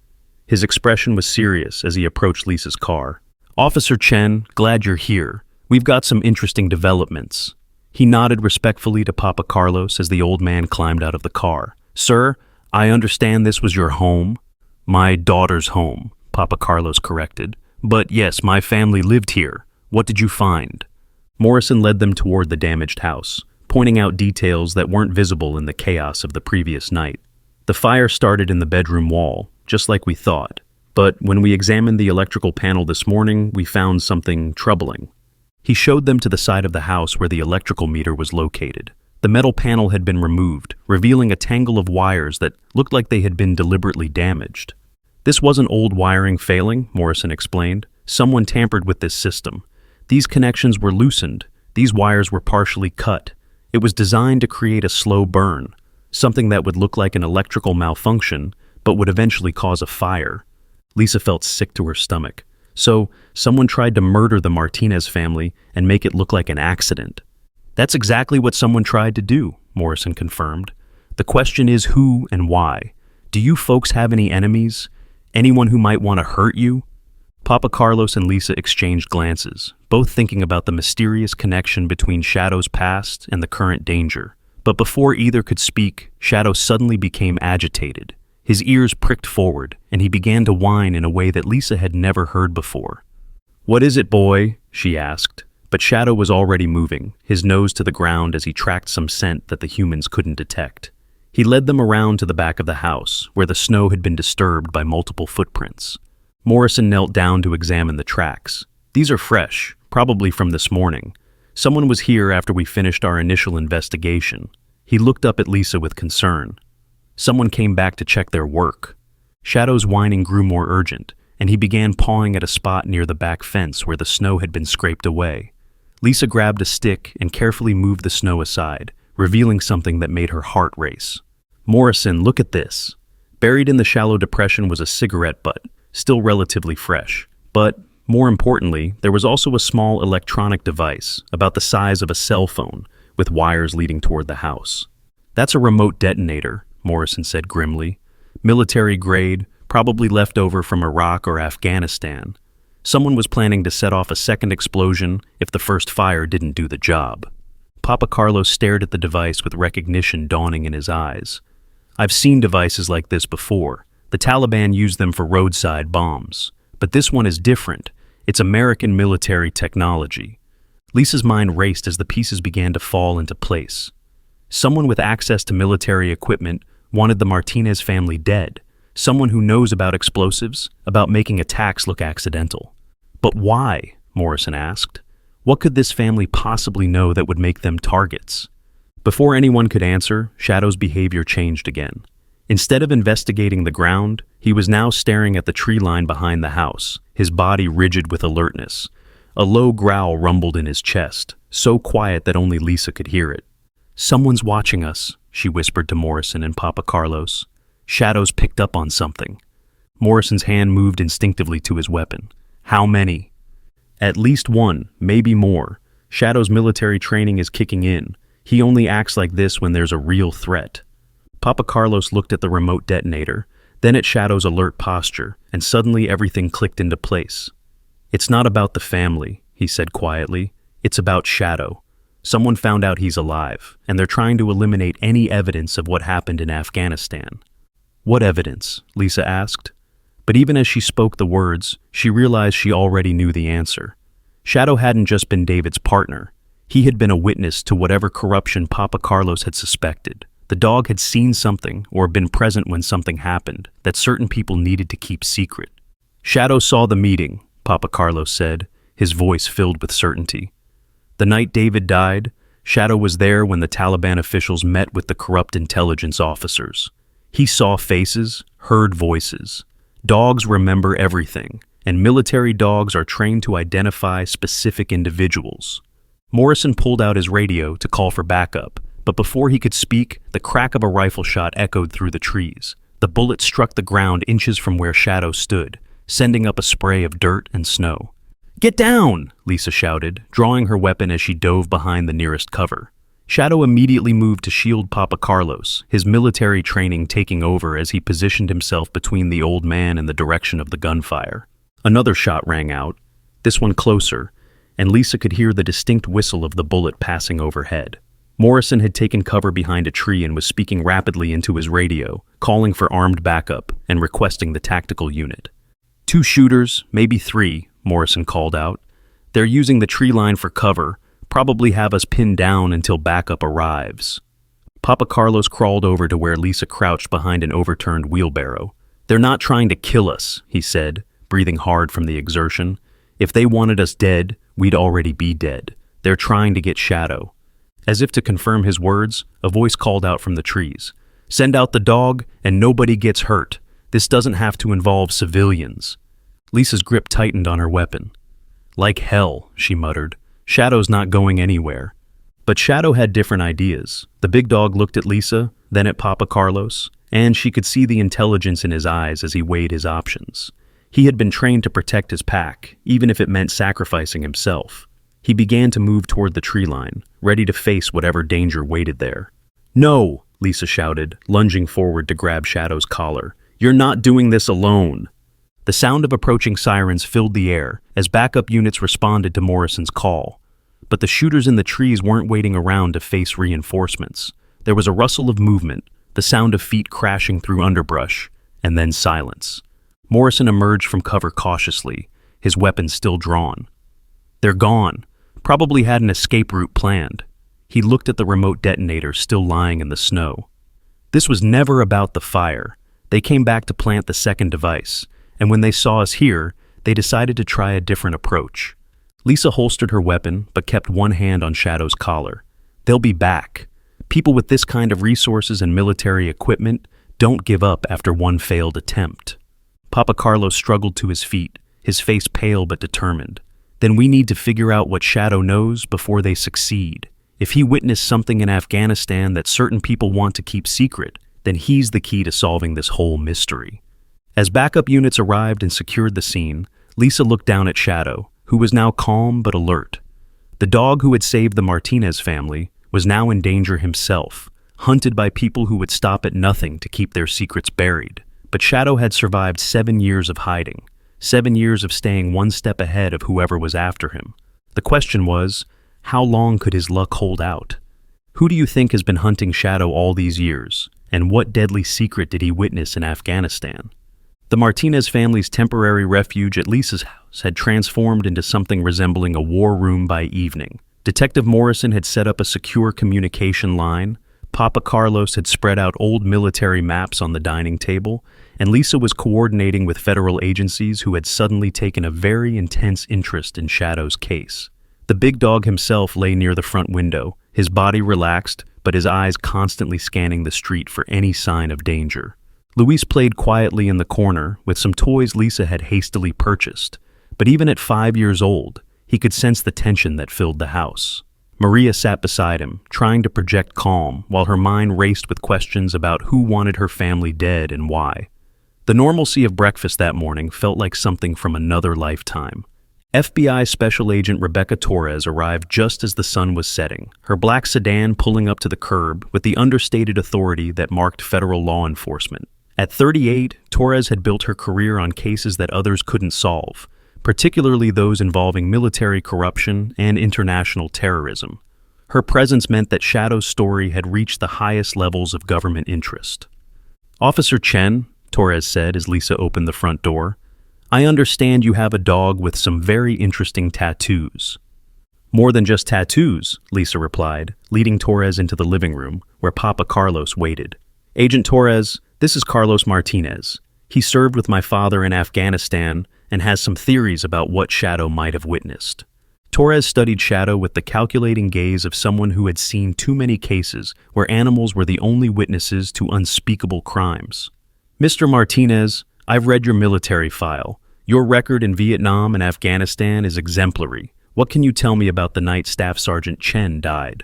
Speaker 1: His expression was serious as he approached Lisa's car. "Officer Chen, glad you're here. We've got some interesting developments." He nodded respectfully to Papa Carlos as the old man climbed out of the car. "Sir, I understand this was your home." "My daughter's home," Papa Carlos corrected. "But yes, my family lived here. What did you find?" Morrison led them toward the damaged house, pointing out details that weren't visible in the chaos of the previous night. The fire started in the bedroom wall, just like we thought. But when we examined the electrical panel this morning, we found something troubling. He showed them to the side of the house where the electrical meter was located. The metal panel had been removed, revealing a tangle of wires that looked like they had been deliberately damaged. "This wasn't old wiring failing," Morrison explained. "Someone tampered with this system. These connections were loosened. These wires were partially cut. It was designed to create a slow burn, something that would look like an electrical malfunction, but would eventually cause a fire." Lisa felt sick to her stomach. So, someone tried to murder the Martinez family and make it look like an accident. "That's exactly what someone tried to do," Morrison confirmed. "The question is who and why. Do you folks have any enemies? Anyone who might want to hurt you?" Papa Carlos and Lisa exchanged glances, both thinking about the mysterious connection between Shadow's past and the current danger. But before either could speak, Shadow suddenly became agitated. His ears pricked forward, and he began to whine in a way that Lisa had never heard before. "What is it, boy?" she asked. But Shadow was already moving, his nose to the ground as he tracked some scent that the humans couldn't detect. He led them around to the back of the house, where the snow had been disturbed by multiple footprints. Morrison knelt down to examine the tracks. "These are fresh, probably from this morning. Someone was here after we finished our initial investigation." He looked up at Lisa with concern. "Someone came back to check their work." Shadow's whining grew more urgent, and he began pawing at a spot near the back fence where the snow had been scraped away. Lisa grabbed a stick and carefully moved the snow aside, revealing something that made her heart race. "Morrison, look at this." Buried in the shallow depression was a cigarette butt, still relatively fresh. But, more importantly, there was also a small electronic device, about the size of a cell phone, with wires leading toward the house. "That's a remote detonator," Morrison said grimly. "Military grade, probably left over from Iraq or Afghanistan. Someone was planning to set off a second explosion if the first fire didn't do the job." Papa Carlos stared at the device with recognition dawning in his eyes. "I've seen devices like this before. The Taliban used them for roadside bombs. But this one is different. It's American military technology." Lisa's mind raced as the pieces began to fall into place. Someone with access to military equipment wanted the Martinez family dead. Someone who knows about explosives, about making attacks look accidental. "But why?" Morrison asked. "What could this family possibly know that would make them targets?" Before anyone could answer, Shadow's behavior changed again. Instead of investigating the ground, he was now staring at the tree line behind the house, his body rigid with alertness. A low growl rumbled in his chest, so quiet that only Lisa could hear it. "Someone's watching us," she whispered to Morrison and Papa Carlos. "Shadow's picked up on something." Morrison's hand moved instinctively to his weapon. "How many?" "At least one, maybe more. Shadow's military training is kicking in. He only acts like this when there's a real threat." Papa Carlos looked at the remote detonator, then at Shadow's alert posture, and suddenly everything clicked into place. "It's not about the family," he said quietly. "It's about Shadow. Someone found out he's alive, and they're trying to eliminate any evidence of what happened in Afghanistan." "What evidence?" Lisa asked. But even as she spoke the words, she realized she already knew the answer. Shadow hadn't just been David's partner. He had been a witness to whatever corruption Papa Carlos had suspected. The dog had seen something or been present when something happened that certain people needed to keep secret. Shadow saw the meeting, Papa Carlos said, his voice filled with certainty. The night David died, Shadow was there when the Taliban officials met with the corrupt intelligence officers. He saw faces, heard voices. Dogs remember everything, and military dogs are trained to identify specific individuals. Morrison pulled out his radio to call for backup, but before he could speak, the crack of a rifle shot echoed through the trees. The bullet struck the ground inches from where Shadow stood, sending up a spray of dirt and snow. "Get down!" Lisa shouted, drawing her weapon as she dove behind the nearest cover. Shadow immediately moved to shield Papa Carlos, his military training taking over as he positioned himself between the old man and the direction of the gunfire. Another shot rang out, this one closer, and Lisa could hear the distinct whistle of the bullet passing overhead. Morrison had taken cover behind a tree and was speaking rapidly into his radio, calling for armed backup and requesting the tactical unit. "2 shooters, maybe 3, Morrison called out. "They're using the tree line for cover, probably have us pinned down until backup arrives." Papa Carlos crawled over to where Lisa crouched behind an overturned wheelbarrow. "They're not trying to kill us," he said, breathing hard from the exertion. "If they wanted us dead, we'd already be dead. They're trying to get Shadow." As if to confirm his words, a voice called out from the trees. "Send out the dog, and nobody gets hurt. This doesn't have to involve civilians." Lisa's grip tightened on her weapon. "Like hell," she muttered. "Shadow's not going anywhere." But Shadow had different ideas. The big dog looked at Lisa, then at Papa Carlos, and she could see the intelligence in his eyes as he weighed his options. He had been trained to protect his pack, even if it meant sacrificing himself. He began to move toward the tree line, ready to face whatever danger waited there. "No!" Lisa shouted, lunging forward to grab Shadow's collar. "You're not doing this alone!" The sound of approaching sirens filled the air as backup units responded to Morrison's call. But the shooters in the trees weren't waiting around to face reinforcements. There was a rustle of movement, the sound of feet crashing through underbrush, and then silence. Morrison emerged from cover cautiously, his weapon still drawn. "They're gone. Probably had an escape route planned." He looked at the remote detonator still lying in the snow. This was never about the fire. They came back to plant the second device, and when they saw us here, they decided to try a different approach. Lisa holstered her weapon, but kept one hand on Shadow's collar. "They'll be back. People with this kind of resources and military equipment don't give up after one failed attempt." Papa Carlos struggled to his feet, his face pale but determined. "Then we need to figure out what Shadow knows before they succeed. If he witnessed something in Afghanistan that certain people want to keep secret, then he's the key to solving this whole mystery." As backup units arrived and secured the scene, Lisa looked down at Shadow, who was now calm but alert. The dog who had saved the Martinez family was now in danger himself, hunted by people who would stop at nothing to keep their secrets buried. But Shadow had survived 7 years of hiding, 7 years of staying one step ahead of whoever was after him. The question was, how long could his luck hold out? Who do you think has been hunting Shadow all these years, and what deadly secret did he witness in Afghanistan? The Martinez family's temporary refuge at Lisa's house had transformed into something resembling a war room by evening. Detective Morrison had set up a secure communication line, Papa Carlos had spread out old military maps on the dining table, and Lisa was coordinating with federal agencies who had suddenly taken a very intense interest in Shadow's case. The big dog himself lay near the front window, his body relaxed, but his eyes constantly scanning the street for any sign of danger. Luis played quietly in the corner with some toys Lisa had hastily purchased, but even at 5 years old, he could sense the tension that filled the house. Maria sat beside him, trying to project calm, while her mind raced with questions about who wanted her family dead and why. The normalcy of breakfast that morning felt like something from another lifetime. FBI Special Agent Rebecca Torres arrived just as the sun was setting, her black sedan pulling up to the curb with the understated authority that marked federal law enforcement. At 38, Torres had built her career on cases that others couldn't solve, particularly those involving military corruption and international terrorism. Her presence meant that Shadow's story had reached the highest levels of government interest. "Officer Chen," Torres said as Lisa opened the front door, "I understand you have a dog with some very interesting tattoos." More than just tattoos, Lisa replied, leading Torres into the living room, where Papa Carlos waited. Agent Torres, this is Carlos Martinez. He served with my father in Afghanistan and has some theories about what Shadow might have witnessed. Torres studied Shadow with the calculating gaze of someone who had seen too many cases where animals were the only witnesses to unspeakable crimes. Mr. Martinez, I've read your military file. Your record in Vietnam and Afghanistan is exemplary. What can you tell me about the night Staff Sergeant Chen died?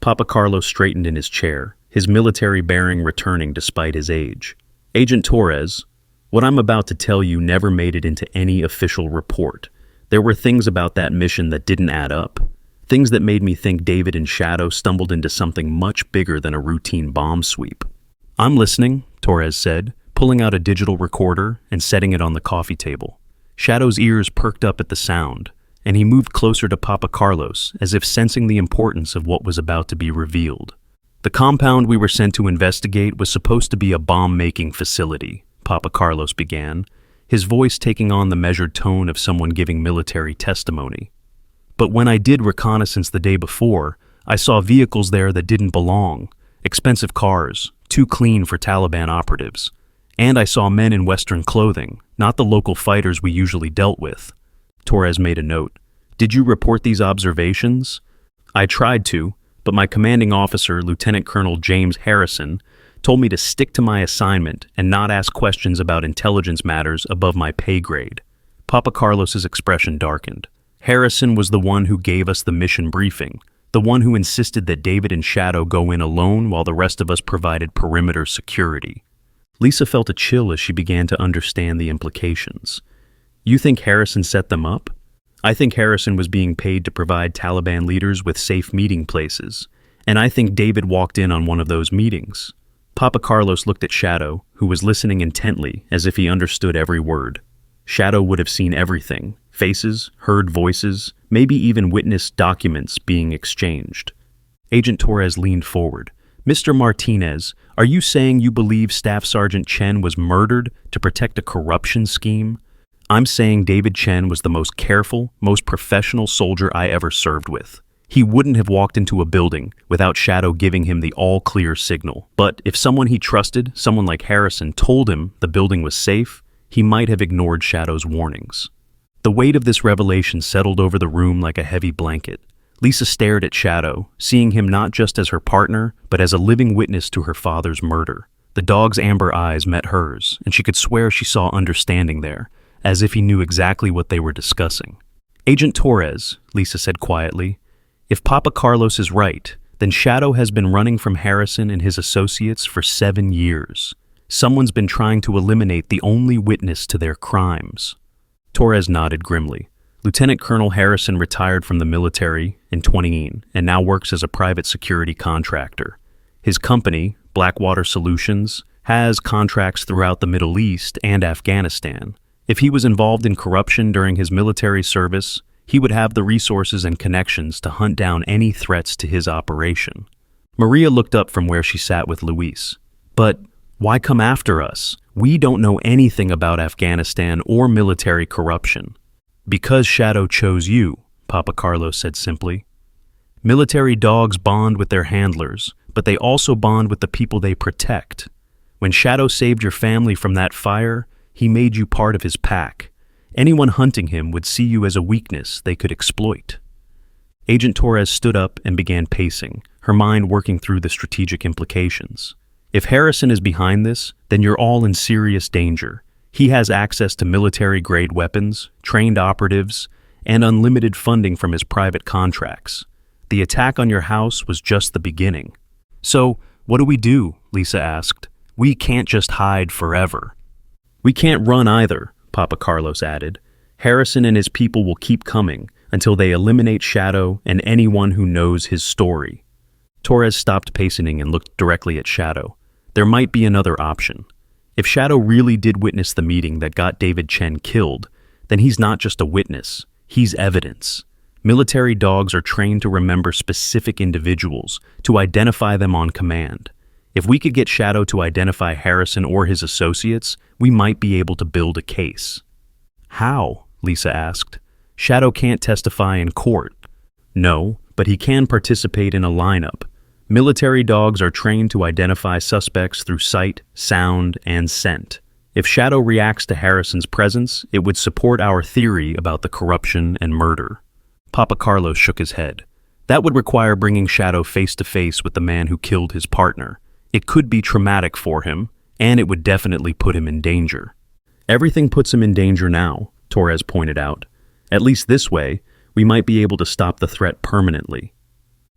Speaker 1: Papa Carlos straightened in his chair, his military bearing returning despite his age. Agent Torres, what I'm about to tell you never made it into any official report. There were things about that mission that didn't add up. Things that made me think David and Shadow stumbled into something much bigger than a routine bomb sweep. I'm listening, Torres said, pulling out a digital recorder and setting it on the coffee table. Shadow's ears perked up at the sound, and he moved closer to Papa Carlos as if sensing the importance of what was about to be revealed. The compound we were sent to investigate was supposed to be a bomb-making facility, Papa Carlos began, his voice taking on the measured tone of someone giving military testimony. But when I did reconnaissance the day before, I saw vehicles there that didn't belong, expensive cars, too clean for Taliban operatives. And I saw men in Western clothing, not the local fighters we usually dealt with. Torres made a note. Did you report these observations? I tried to, but my commanding officer, Lieutenant Colonel James Harrison, told me to stick to my assignment and not ask questions about intelligence matters above my pay grade. Papa Carlos's expression darkened. Harrison was the one who gave us the mission briefing, the one who insisted that David and Shadow go in alone while the rest of us provided perimeter security. Lisa felt a chill as she began to understand the implications. You think Harrison set them up? I think Harrison was being paid to provide Taliban leaders with safe meeting places, and I think David walked in on one of those meetings. Papa Carlos looked at Shadow, who was listening intently as if he understood every word. Shadow would have seen everything, faces, heard voices, maybe even witnessed documents being exchanged. Agent Torres leaned forward. Mr. Martinez, are you saying you believe Staff Sergeant Chen was murdered to protect a corruption scheme? I'm saying David Chen was the most careful, most professional soldier I ever served with. He wouldn't have walked into a building without Shadow giving him the all-clear signal. But if someone he trusted, someone like Harrison, told him the building was safe, he might have ignored Shadow's warnings. The weight of this revelation settled over the room like a heavy blanket. Lisa stared at Shadow, seeing him not just as her partner, but as a living witness to her father's murder. The dog's amber eyes met hers, and she could swear she saw understanding there, as if he knew exactly what they were discussing. Agent Torres, Lisa said quietly, if Papa Carlos is right, then Shadow has been running from Harrison and his associates for 7 years. Someone's been trying to eliminate the only witness to their crimes. Torres nodded grimly. Lieutenant Colonel Harrison retired from the military in 2018 and now works as a private security contractor. His company, Blackwater Solutions, has contracts throughout the Middle East and Afghanistan. If he was involved in corruption during his military service, he would have the resources and connections to hunt down any threats to his operation. Maria looked up from where she sat with Luis. But why come after us? We don't know anything about Afghanistan or military corruption. Because Shadow chose you, Papa Carlos said simply. Military dogs bond with their handlers, but they also bond with the people they protect. When Shadow saved your family from that fire, he made you part of his pack. Anyone hunting him would see you as a weakness they could exploit. Agent Torres stood up and began pacing, her mind working through the strategic implications. If Harrison is behind this, then you're all in serious danger. He has access to military-grade weapons, trained operatives, and unlimited funding from his private contracts. The attack on your house was just the beginning. So, what do we do? Lisa asked. We can't just hide forever. We can't run either, Papa Carlos added. Harrison and his people will keep coming until they eliminate Shadow and anyone who knows his story. Torres stopped pacing and looked directly at Shadow. There might be another option. If Shadow really did witness the meeting that got David Chen killed, then he's not just a witness, he's evidence. Military dogs are trained to remember specific individuals, to identify them on command. If we could get Shadow to identify Harrison or his associates, we might be able to build a case. How? Lisa asked. Shadow can't testify in court. No, but he can participate in a lineup. Military dogs are trained to identify suspects through sight, sound, and scent. If Shadow reacts to Harrison's presence, it would support our theory about the corruption and murder. Papa Carlos shook his head. That would require bringing Shadow face to face with the man who killed his partner. It could be traumatic for him, and it would definitely put him in danger. Everything puts him in danger now, Torres pointed out. At least this way, we might be able to stop the threat permanently.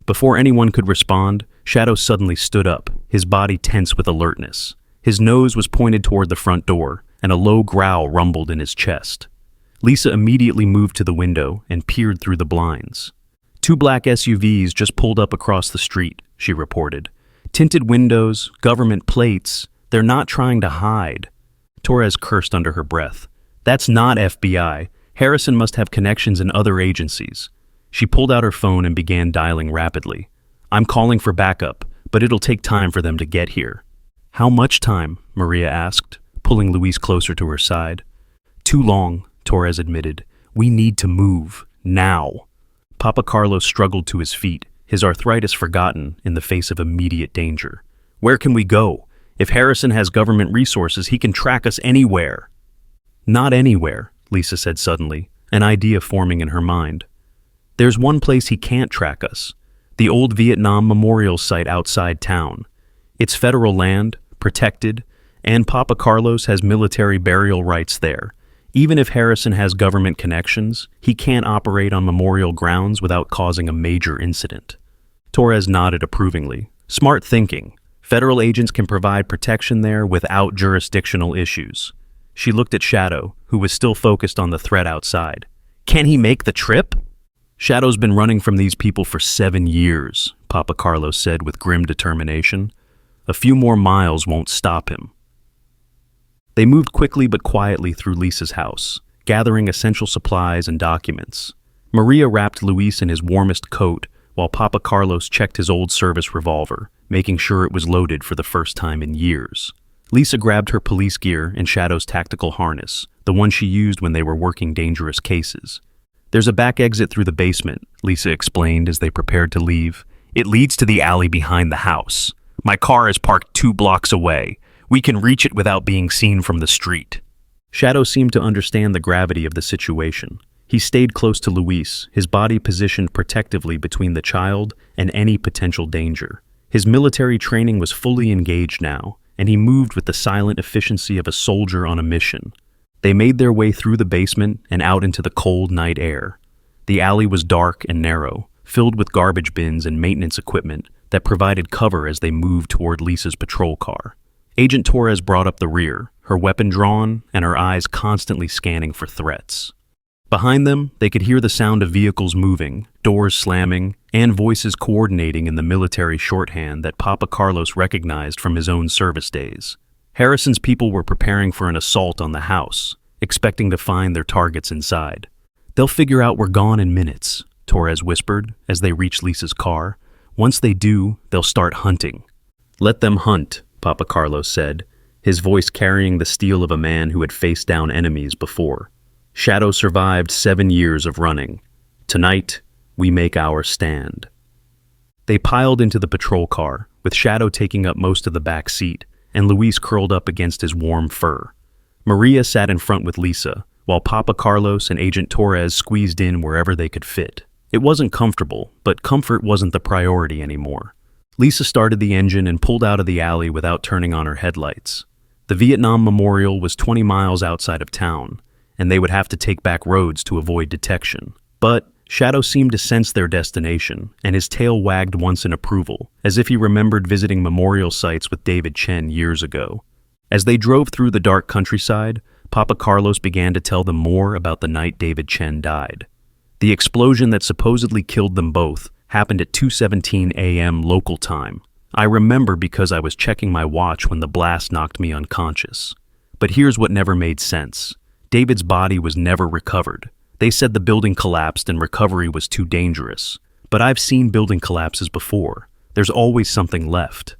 Speaker 1: Before anyone could respond, Shadow suddenly stood up, his body tense with alertness. His nose was pointed toward the front door, and a low growl rumbled in his chest. Lisa immediately moved to the window and peered through the blinds. 2 black SUVs just pulled up across the street, she reported. Tinted windows, government plates, they're not trying to hide. Torres cursed under her breath. That's not FBI. Harrison must have connections in other agencies. She pulled out her phone and began dialing rapidly. I'm calling for backup, but it'll take time for them to get here. How much time? Maria asked, pulling Luis closer to her side. Too long, Torres admitted. We need to move, now. Papa Carlos struggled to his feet, his arthritis forgotten in the face of immediate danger. Where can we go? If Harrison has government resources, he can track us anywhere. Not anywhere, Lisa said suddenly, an idea forming in her mind. There's one place he can't track us, the old Vietnam memorial site outside town. It's federal land, protected, and Papa Carlos has military burial rights there. Even if Harrison has government connections, he can't operate on memorial grounds without causing a major incident. Torres nodded approvingly. Smart thinking. Federal agents can provide protection there without jurisdictional issues. She looked at Shadow, who was still focused on the threat outside. Can he make the trip? Shadow's been running from these people for 7 years, Papa Carlos said with grim determination. A few more miles won't stop him. They moved quickly but quietly through Lisa's house, gathering essential supplies and documents. Maria wrapped Luis in his warmest coat, while Papa Carlos checked his old service revolver, making sure it was loaded for the first time in years. Lisa grabbed her police gear and Shadow's tactical harness, the one she used when they were working dangerous cases. There's a back exit through the basement, Lisa explained as they prepared to leave. It leads to the alley behind the house. My car is parked 2 blocks away. We can reach it without being seen from the street. Shadow seemed to understand the gravity of the situation. He stayed close to Luis, his body positioned protectively between the child and any potential danger. His military training was fully engaged now, and he moved with the silent efficiency of a soldier on a mission. They made their way through the basement and out into the cold night air. The alley was dark and narrow, filled with garbage bins and maintenance equipment that provided cover as they moved toward Lisa's patrol car. Agent Torres brought up the rear, her weapon drawn and her eyes constantly scanning for threats. Behind them, they could hear the sound of vehicles moving, doors slamming, and voices coordinating in the military shorthand that Papa Carlos recognized from his own service days. Harrison's people were preparing for an assault on the house, expecting to find their targets inside. They'll figure out we're gone in minutes, Torres whispered as they reached Lisa's car. Once they do, they'll start hunting. Let them hunt, Papa Carlos said, his voice carrying the steel of a man who had faced down enemies before. Shadow survived 7 years of running. Tonight, we make our stand. They piled into the patrol car, with Shadow taking up most of the back seat, and Luis curled up against his warm fur. Maria sat in front with Lisa, while Papa Carlos and Agent Torres squeezed in wherever they could fit. It wasn't comfortable, but comfort wasn't the priority anymore. Lisa started the engine and pulled out of the alley without turning on her headlights. The Vietnam Memorial was 20 miles outside of town, and they would have to take back roads to avoid detection. But Shadow seemed to sense their destination, and his tail wagged once in approval, as if he remembered visiting memorial sites with David Chen years ago. As they drove through the dark countryside, Papa Carlos began to tell them more about the night David Chen died. The explosion that supposedly killed them both happened at 2:17 a.m. local time. I remember because I was checking my watch when the blast knocked me unconscious. But here's what never made sense. David's body was never recovered. They said the building collapsed and recovery was too dangerous. But I've seen building collapses before. There's always something left.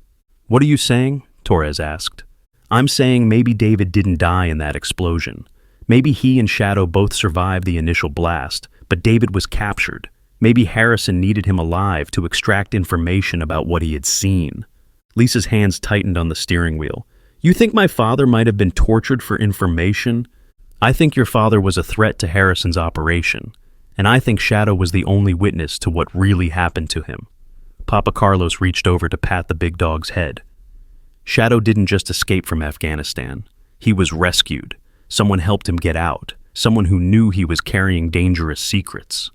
Speaker 1: What are you saying? Torres asked. I'm saying maybe David didn't die in that explosion. Maybe he and Shadow both survived the initial blast, but David was captured. Maybe Harrison needed him alive to extract information about what he had seen. Lisa's hands tightened on the steering wheel. You think my father might have been tortured for information? I think your father was a threat to Harrison's operation, and I think Shadow was the only witness to what really happened to him. Papa Carlos reached over to pat the big dog's head. Shadow didn't just escape from Afghanistan. He was rescued. Someone helped him get out. Someone who knew he was carrying dangerous secrets.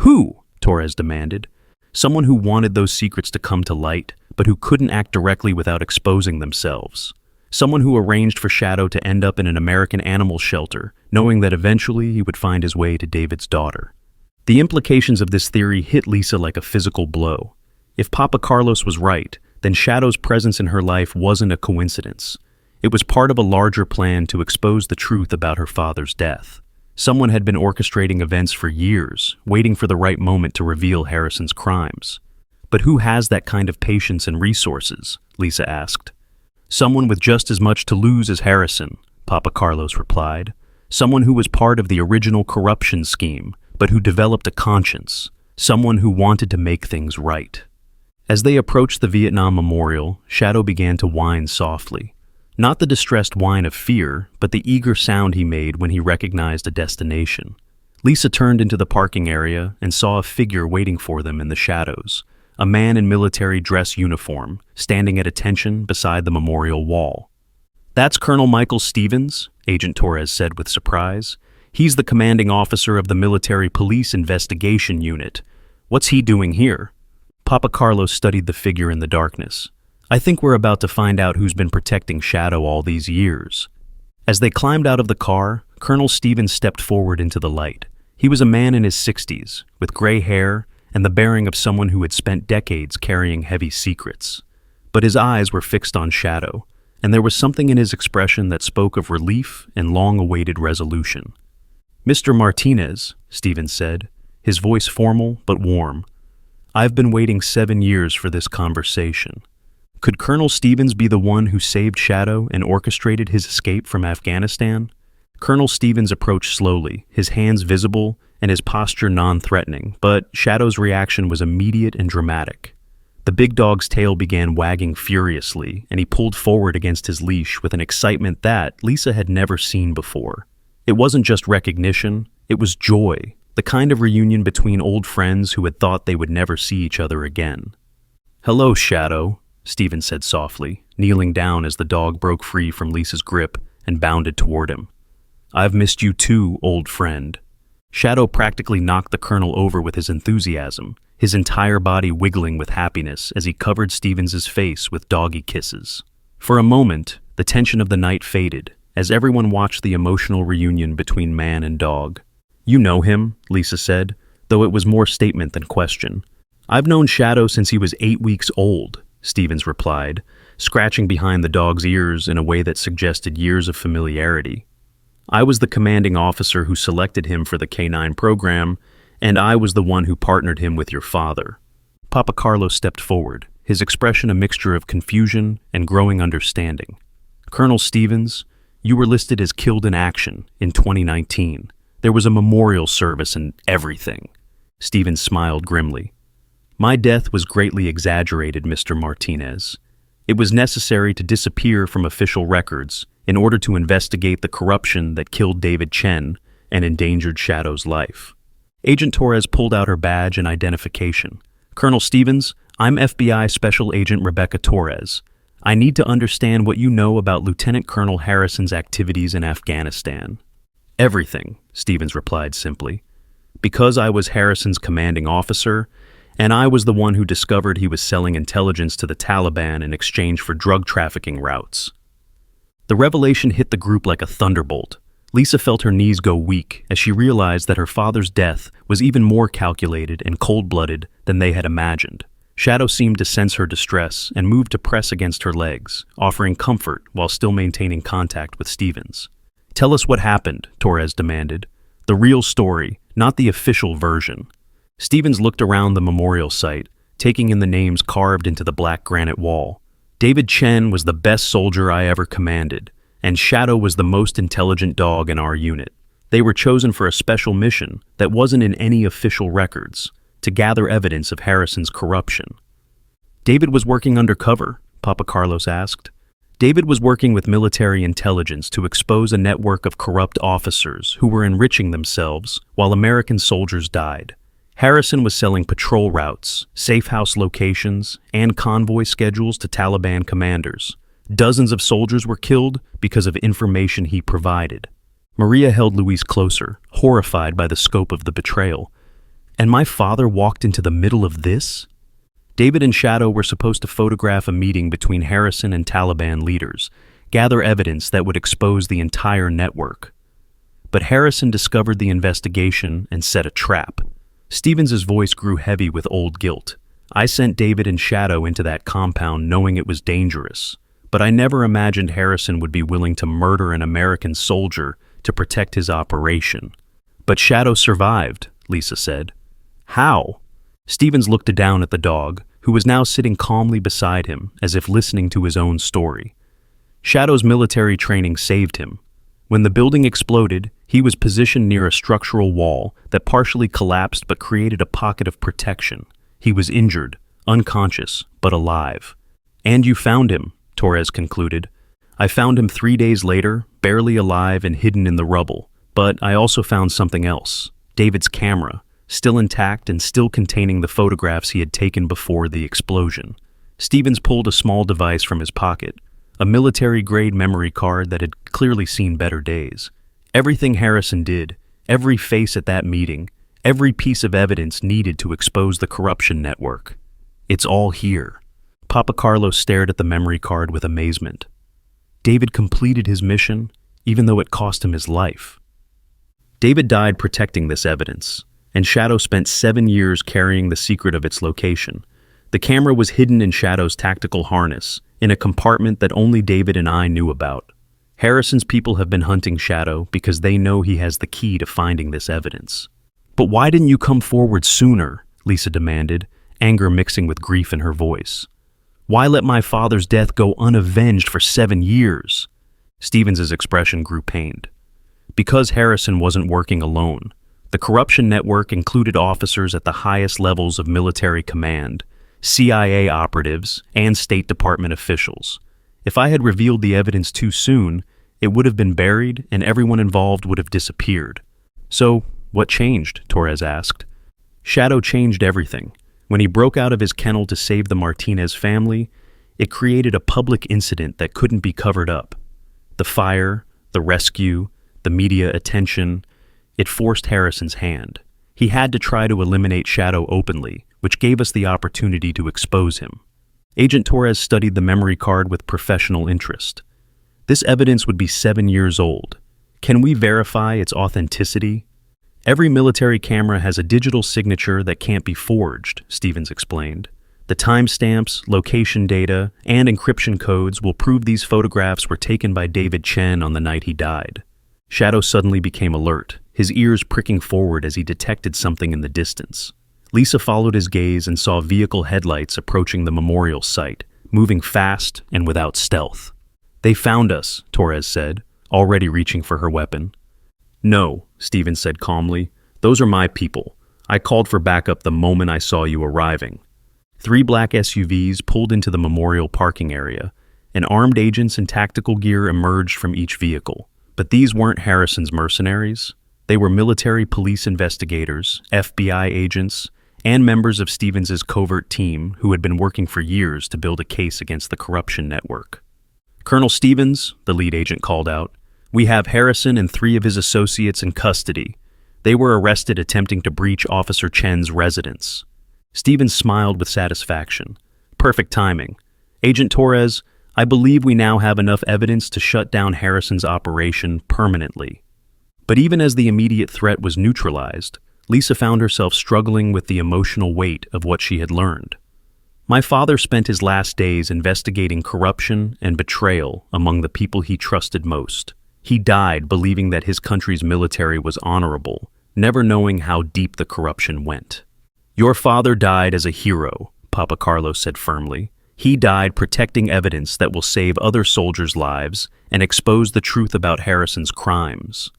Speaker 1: Who? Torres demanded. Someone who wanted those secrets to come to light, but who couldn't act directly without exposing themselves. Someone who arranged for Shadow to end up in an American animal shelter, knowing that eventually he would find his way to David's daughter. The implications of this theory hit Lisa like a physical blow. If Papa Carlos was right, then Shadow's presence in her life wasn't a coincidence. It was part of a larger plan to expose the truth about her father's death. Someone had been orchestrating events for years, waiting for the right moment to reveal Harrison's crimes. But who has that kind of patience and resources? Lisa asked. Someone with just as much to lose as Harrison, Papa Carlos replied. Someone who was part of the original corruption scheme, but who developed a conscience. Someone who wanted to make things right. As they approached the Vietnam Memorial, Shadow began to whine softly. Not the distressed whine of fear, but the eager sound he made when he recognized a destination. Lisa turned into the parking area and saw a figure waiting for them in the shadows. A man in military dress uniform, standing at attention beside the memorial wall. That's Colonel Michael Stevens, Agent Torres said with surprise. He's the commanding officer of the Military Police Investigation Unit. What's he doing here? Papa Carlos studied the figure in the darkness. I think we're about to find out who's been protecting Shadow all these years. As they climbed out of the car, Colonel Stevens stepped forward into the light. He was a man in his 60s, with gray hair and the bearing of someone who had spent decades carrying heavy secrets. But his eyes were fixed on Shadow, and there was something in his expression that spoke of relief and long-awaited resolution. Mr. Martinez, Stevens said, his voice formal but warm. I've been waiting 7 years for this conversation. Could Colonel Stevens be the one who saved Shadow and orchestrated his escape from Afghanistan? Colonel Stevens approached slowly, his hands visible and his posture non-threatening, but Shadow's reaction was immediate and dramatic. The big dog's tail began wagging furiously, and he pulled forward against his leash with an excitement that Lisa had never seen before. It wasn't just recognition, it was joy, the kind of reunion between old friends who had thought they would never see each other again. Hello, Shadow, Stevens said softly, kneeling down as the dog broke free from Lisa's grip and bounded toward him. I've missed you too, old friend. Shadow practically knocked the colonel over with his enthusiasm, his entire body wiggling with happiness as he covered Stevens's face with doggy kisses. For a moment, the tension of the night faded, as everyone watched the emotional reunion between man and dog. You know him, Lisa said, though it was more statement than question. I've known Shadow since he was 8 weeks old, Stevens replied, scratching behind the dog's ears in a way that suggested years of familiarity. I was the commanding officer who selected him for the K9 program, and I was the one who partnered him with your father. Papa Carlos stepped forward, his expression a mixture of confusion and growing understanding. Colonel Stevens, you were listed as killed in action in 2019. There was a memorial service and everything. Stevens smiled grimly. My death was greatly exaggerated, Mr. Martinez. It was necessary to disappear from official records in order to investigate the corruption that killed David Chen and endangered Shadow's life. Agent Torres pulled out her badge and identification. Colonel Stevens, I'm FBI Special Agent Rebecca Torres. I need to understand what you know about Lieutenant Colonel Harrison's activities in Afghanistan. Everything, Stevens replied simply. Because I was Harrison's commanding officer, and I was the one who discovered he was selling intelligence to the Taliban in exchange for drug trafficking routes. The revelation hit the group like a thunderbolt. Lisa felt her knees go weak as she realized that her father's death was even more calculated and cold-blooded than they had imagined. Shadow seemed to sense her distress and moved to press against her legs, offering comfort while still maintaining contact with Stevens. Tell us what happened, Torres demanded. The real story, not the official version. Stevens looked around the memorial site, taking in the names carved into the black granite wall. David Chen was the best soldier I ever commanded, and Shadow was the most intelligent dog in our unit. They were chosen for a special mission that wasn't in any official records. to gather evidence of Harrison's corruption. David was working undercover, Papa Carlos asked. David was working with military intelligence to expose a network of corrupt officers who were enriching themselves while American soldiers died. Harrison was selling patrol routes, safe house locations, and convoy schedules to Taliban commanders. Dozens of soldiers were killed because of information he provided. Maria held Luis closer, horrified by the scope of the betrayal. And my father walked into the middle of this? David and Shadow were supposed to photograph a meeting between Harrison and Taliban leaders, gather evidence that would expose the entire network. But Harrison discovered the investigation and set a trap. Stevens's voice grew heavy with old guilt. I sent David and Shadow into that compound knowing it was dangerous, but I never imagined Harrison would be willing to murder an American soldier to protect his operation. But Shadow survived, Lisa said. How? Stevens looked down at the dog, who was now sitting calmly beside him, as if listening to his own story. Shadow's military training saved him. When the building exploded, he was positioned near a structural wall that partially collapsed but created a pocket of protection. He was injured, unconscious, but alive. And you found him, Torres concluded. I found him 3 days later, barely alive and hidden in the rubble. But I also found something else. David's camera, still intact and still containing the photographs he had taken before the explosion. Stevens pulled a small device from his pocket, a military-grade memory card that had clearly seen better days. Everything Harrison did, every face at that meeting, every piece of evidence needed to expose the corruption network. It's all here. Papa Carlos stared at the memory card with amazement. David completed his mission, even though it cost him his life. David died protecting this evidence, and Shadow spent 7 years carrying the secret of its location. The camera was hidden in Shadow's tactical harness, in a compartment that only David and I knew about. Harrison's people have been hunting Shadow because they know he has the key to finding this evidence. But why didn't you come forward sooner? Lisa demanded, anger mixing with grief in her voice. Why let my father's death go unavenged for 7 years? Stevens's expression grew pained. Because Harrison wasn't working alone. The corruption network included officers at the highest levels of military command, CIA operatives, and State Department officials. If I had revealed the evidence too soon, it would have been buried and everyone involved would have disappeared. So, what changed? Torres asked. Shadow changed everything. When he broke out of his kennel to save the Martinez family, it created a public incident that couldn't be covered up. The fire, the rescue, the media attention, it forced Harrison's hand. He had to try to eliminate Shadow openly, which gave us the opportunity to expose him. Agent Torres studied the memory card with professional interest. This evidence would be 7 years old. Can we verify its authenticity? Every military camera has a digital signature that can't be forged, Stevens explained. The timestamps, location data, and encryption codes will prove these photographs were taken by David Chen on the night he died. Shadow suddenly became alert, his ears pricking forward as he detected something in the distance. Lisa followed his gaze and saw vehicle headlights approaching the memorial site, moving fast and without stealth. They found us, Torres said, already reaching for her weapon. No, Stevens said calmly. Those are my people. I called for backup the moment I saw you arriving. 3 black SUVs pulled into the memorial parking area, and armed agents in tactical gear emerged from each vehicle. But these weren't Harrison's mercenaries. They were military police investigators, FBI agents, and members of Stevens's covert team who had been working for years to build a case against the corruption network. Colonel Stevens, the lead agent called out, we have Harrison and 3 of his associates in custody. They were arrested attempting to breach Officer Chen's residence. Stevens smiled with satisfaction. Perfect timing. Agent Torres, I believe we now have enough evidence to shut down Harrison's operation permanently. But even as the immediate threat was neutralized, Lisa found herself struggling with the emotional weight of what she had learned. My father spent his last days investigating corruption and betrayal among the people he trusted most. He died believing that his country's military was honorable, never knowing how deep the corruption went. Your father died as a hero, Papa Carlos said firmly. He died protecting evidence that will save other soldiers' lives and expose the truth about Harrison's crimes.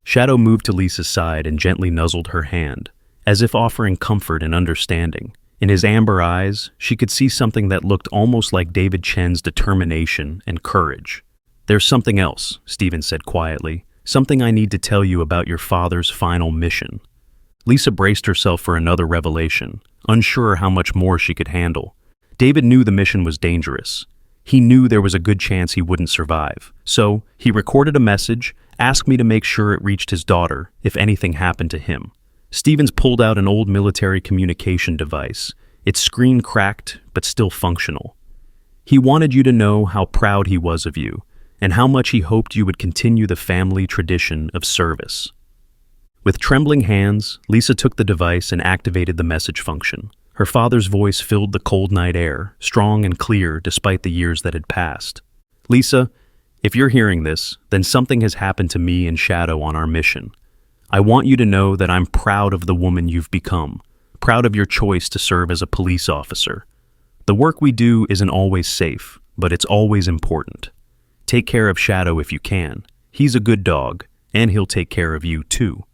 Speaker 1: Shadow moved to Lisa's side and gently nuzzled her hand. as if offering comfort and understanding. In his amber eyes, she could see something that looked almost like David Chen's determination and courage. "There's something else," Stephen said quietly. "Something I need to tell you about your father's final mission." Lisa braced herself for another revelation, unsure how much more she could handle. David knew the mission was dangerous. He knew there was a good chance he wouldn't survive. So, he recorded a message, asked me to make sure it reached his daughter if anything happened to him. Stevens pulled out an old military communication device, its screen cracked but still functional. "He wanted you to know how proud he was of you, and how much he hoped you would continue the family tradition of service." With trembling hands, Lisa took the device and activated the message function. Her father's voice filled the cold night air, strong and clear despite the years that had passed. "Lisa, if you're hearing this, then something has happened to me and Shadow on our mission. I want you to know that I'm proud of the woman you've become, proud of your choice to serve as a police officer. The work we do isn't always safe, but it's always important. Take care of Shadow if you can. He's a good dog, and he'll take care of you too."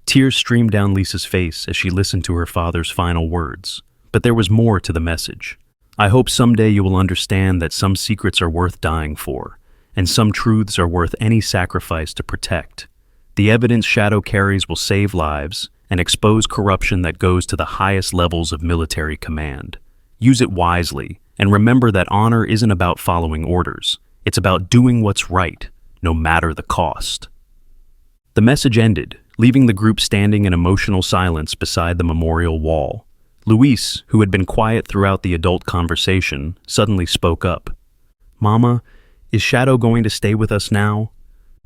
Speaker 1: Tears streamed down Lisa's face as she listened to her father's final words. But there was more to the message. "I hope someday you will understand that some secrets are worth dying for, and some truths are worth any sacrifice to protect. The evidence Shadow carries will save lives and expose corruption that goes to the highest levels of military command. Use it wisely, and remember that honor isn't about following orders. It's about doing what's right, no matter the cost." The message ended, leaving the group standing in emotional silence beside the memorial wall. Luis, who had been quiet throughout the adult conversation, suddenly spoke up. "Mama, is Shadow going to stay with us now?"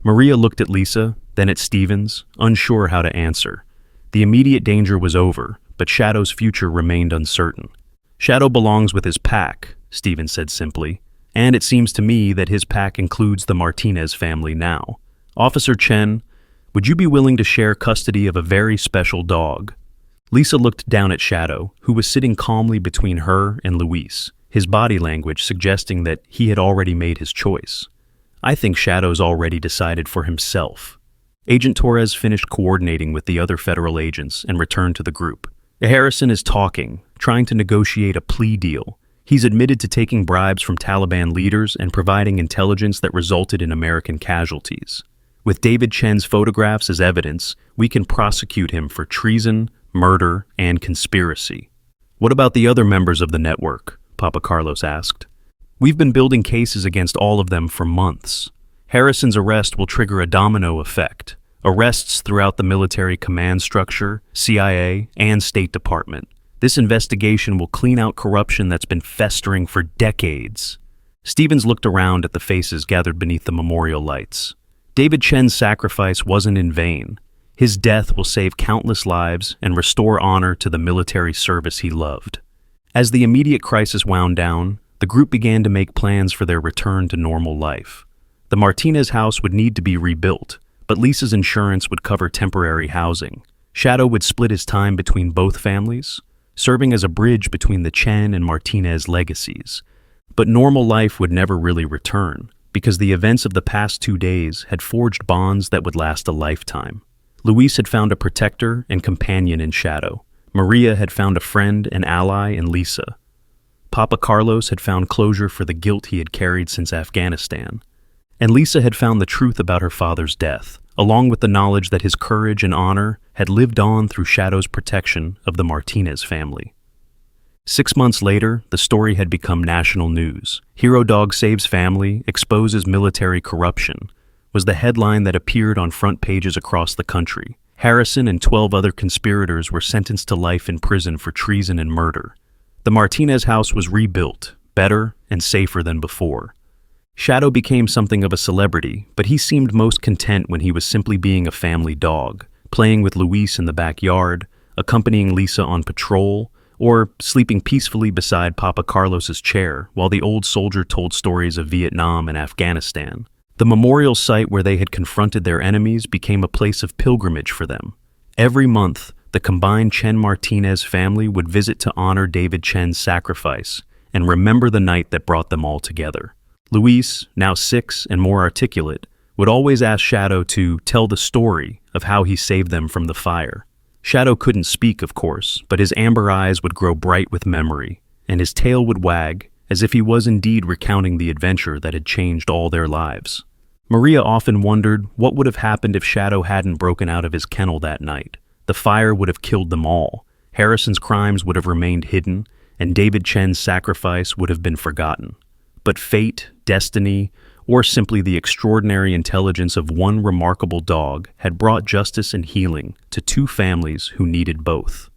Speaker 1: Maria looked at Lisa, then at Stevens, unsure how to answer. The immediate danger was over, but Shadow's future remained uncertain. "Shadow belongs with his pack," Stevens said simply, "and it seems to me that his pack includes the Martinez family now. Officer Chen, would you be willing to share custody of a very special dog?" Lisa looked down at Shadow, who was sitting calmly between her and Luis, his body language suggesting that he had already made his choice. "I think Shadow's already decided for himself." Agent Torres finished coordinating with the other federal agents and returned to the group. "Harrison is talking, trying to negotiate a plea deal. He's admitted to taking bribes from Taliban leaders and providing intelligence that resulted in American casualties. With David Chen's photographs as evidence, we can prosecute him for treason, murder, and conspiracy." "What about the other members of the network?" Papa Carlos asked. "We've been building cases against all of them for months. Harrison's arrest will trigger a domino effect. Arrests throughout the military command structure, CIA, and State Department. This investigation will clean out corruption that's been festering for decades." Stevens looked around at the faces gathered beneath the memorial lights. David Chen's sacrifice wasn't in vain. His death will save countless lives and restore honor to the military service he loved. As the immediate crisis wound down, the group began to make plans for their return to normal life. The Martinez house would need to be rebuilt, but Lisa's insurance would cover temporary housing. Shadow would split his time between both families, serving as a bridge between the Chen and Martinez legacies. But normal life would never really return, because the events of the past 2 days had forged bonds that would last a lifetime. Luis had found a protector and companion in Shadow. Maria had found a friend and ally in Lisa. Papa Carlos had found closure for the guilt he had carried since Afghanistan. And Lisa had found the truth about her father's death, along with the knowledge that his courage and honor had lived on through Shadow's protection of the Martinez family. 6 months later, the story had become national news. "Hero Dog Saves Family, Exposes Military Corruption," was the headline that appeared on front pages across the country. Harrison and 12 other conspirators were sentenced to life in prison for treason and murder. The Martinez house was rebuilt, better and safer than before. Shadow became something of a celebrity, but he seemed most content when he was simply being a family dog, playing with Luis in the backyard, accompanying Lisa on patrol, or sleeping peacefully beside Papa Carlos's chair while the old soldier told stories of Vietnam and Afghanistan. The memorial site where they had confronted their enemies became a place of pilgrimage for them. Every month, the combined Chen Martinez family would visit to honor David Chen's sacrifice and remember the night that brought them all together. Luis, now 6 and more articulate, would always ask Shadow to tell the story of how he saved them from the fire. Shadow couldn't speak, of course, but his amber eyes would grow bright with memory, and his tail would wag, as if he was indeed recounting the adventure that had changed all their lives. Maria often wondered what would have happened if Shadow hadn't broken out of his kennel that night. The fire would have killed them all, Harrison's crimes would have remained hidden, and David Chen's sacrifice would have been forgotten. But fate, destiny, or simply the extraordinary intelligence of one remarkable dog had brought justice and healing to two families who needed both.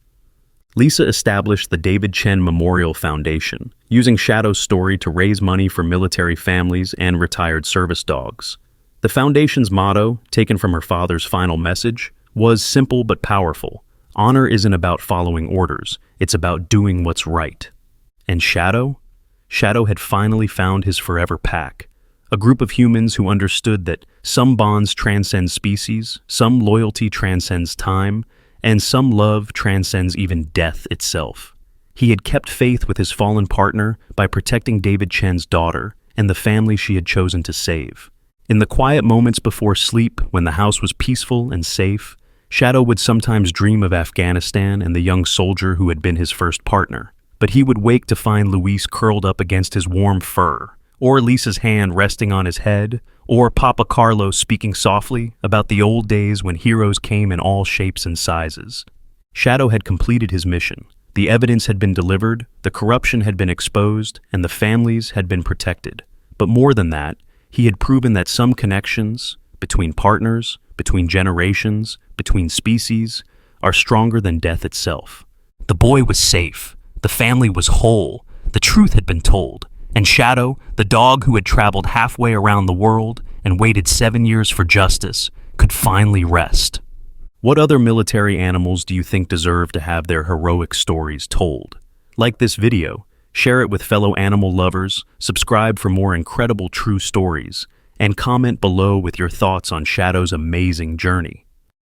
Speaker 1: Lisa established the David Chen Memorial Foundation, using Shadow's story to raise money for military families and retired service dogs. The foundation's motto, taken from her father's final message, was simple but powerful. Honor isn't about following orders, it's about doing what's right. And Shadow? Shadow had finally found his forever pack. A group of humans who understood that some bonds transcend species, some loyalty transcends time, and some love transcends even death itself. He had kept faith with his fallen partner by protecting David Chen's daughter and the family she had chosen to save. In the quiet moments before sleep, when the house was peaceful and safe, Shadow would sometimes dream of Afghanistan and the young soldier who had been his first partner. But he would wake to find Luis curled up against his warm fur, or Lisa's hand resting on his head, or Papa Carlos speaking softly about the old days when heroes came in all shapes and sizes. Shadow had completed his mission. The evidence had been delivered, the corruption had been exposed, and the families had been protected. But more than that, he had proven that some connections, between partners, between generations, between species, are stronger than death itself.
Speaker 2: The boy was safe. The family was whole. The truth had been told. And Shadow, the dog who had traveled halfway around the world and waited 7 years for justice, could finally rest.
Speaker 1: What other military animals do you think deserve to have their heroic stories told? Like this video, share it with fellow animal lovers, subscribe for more incredible true stories, and comment below with your thoughts on Shadow's amazing journey.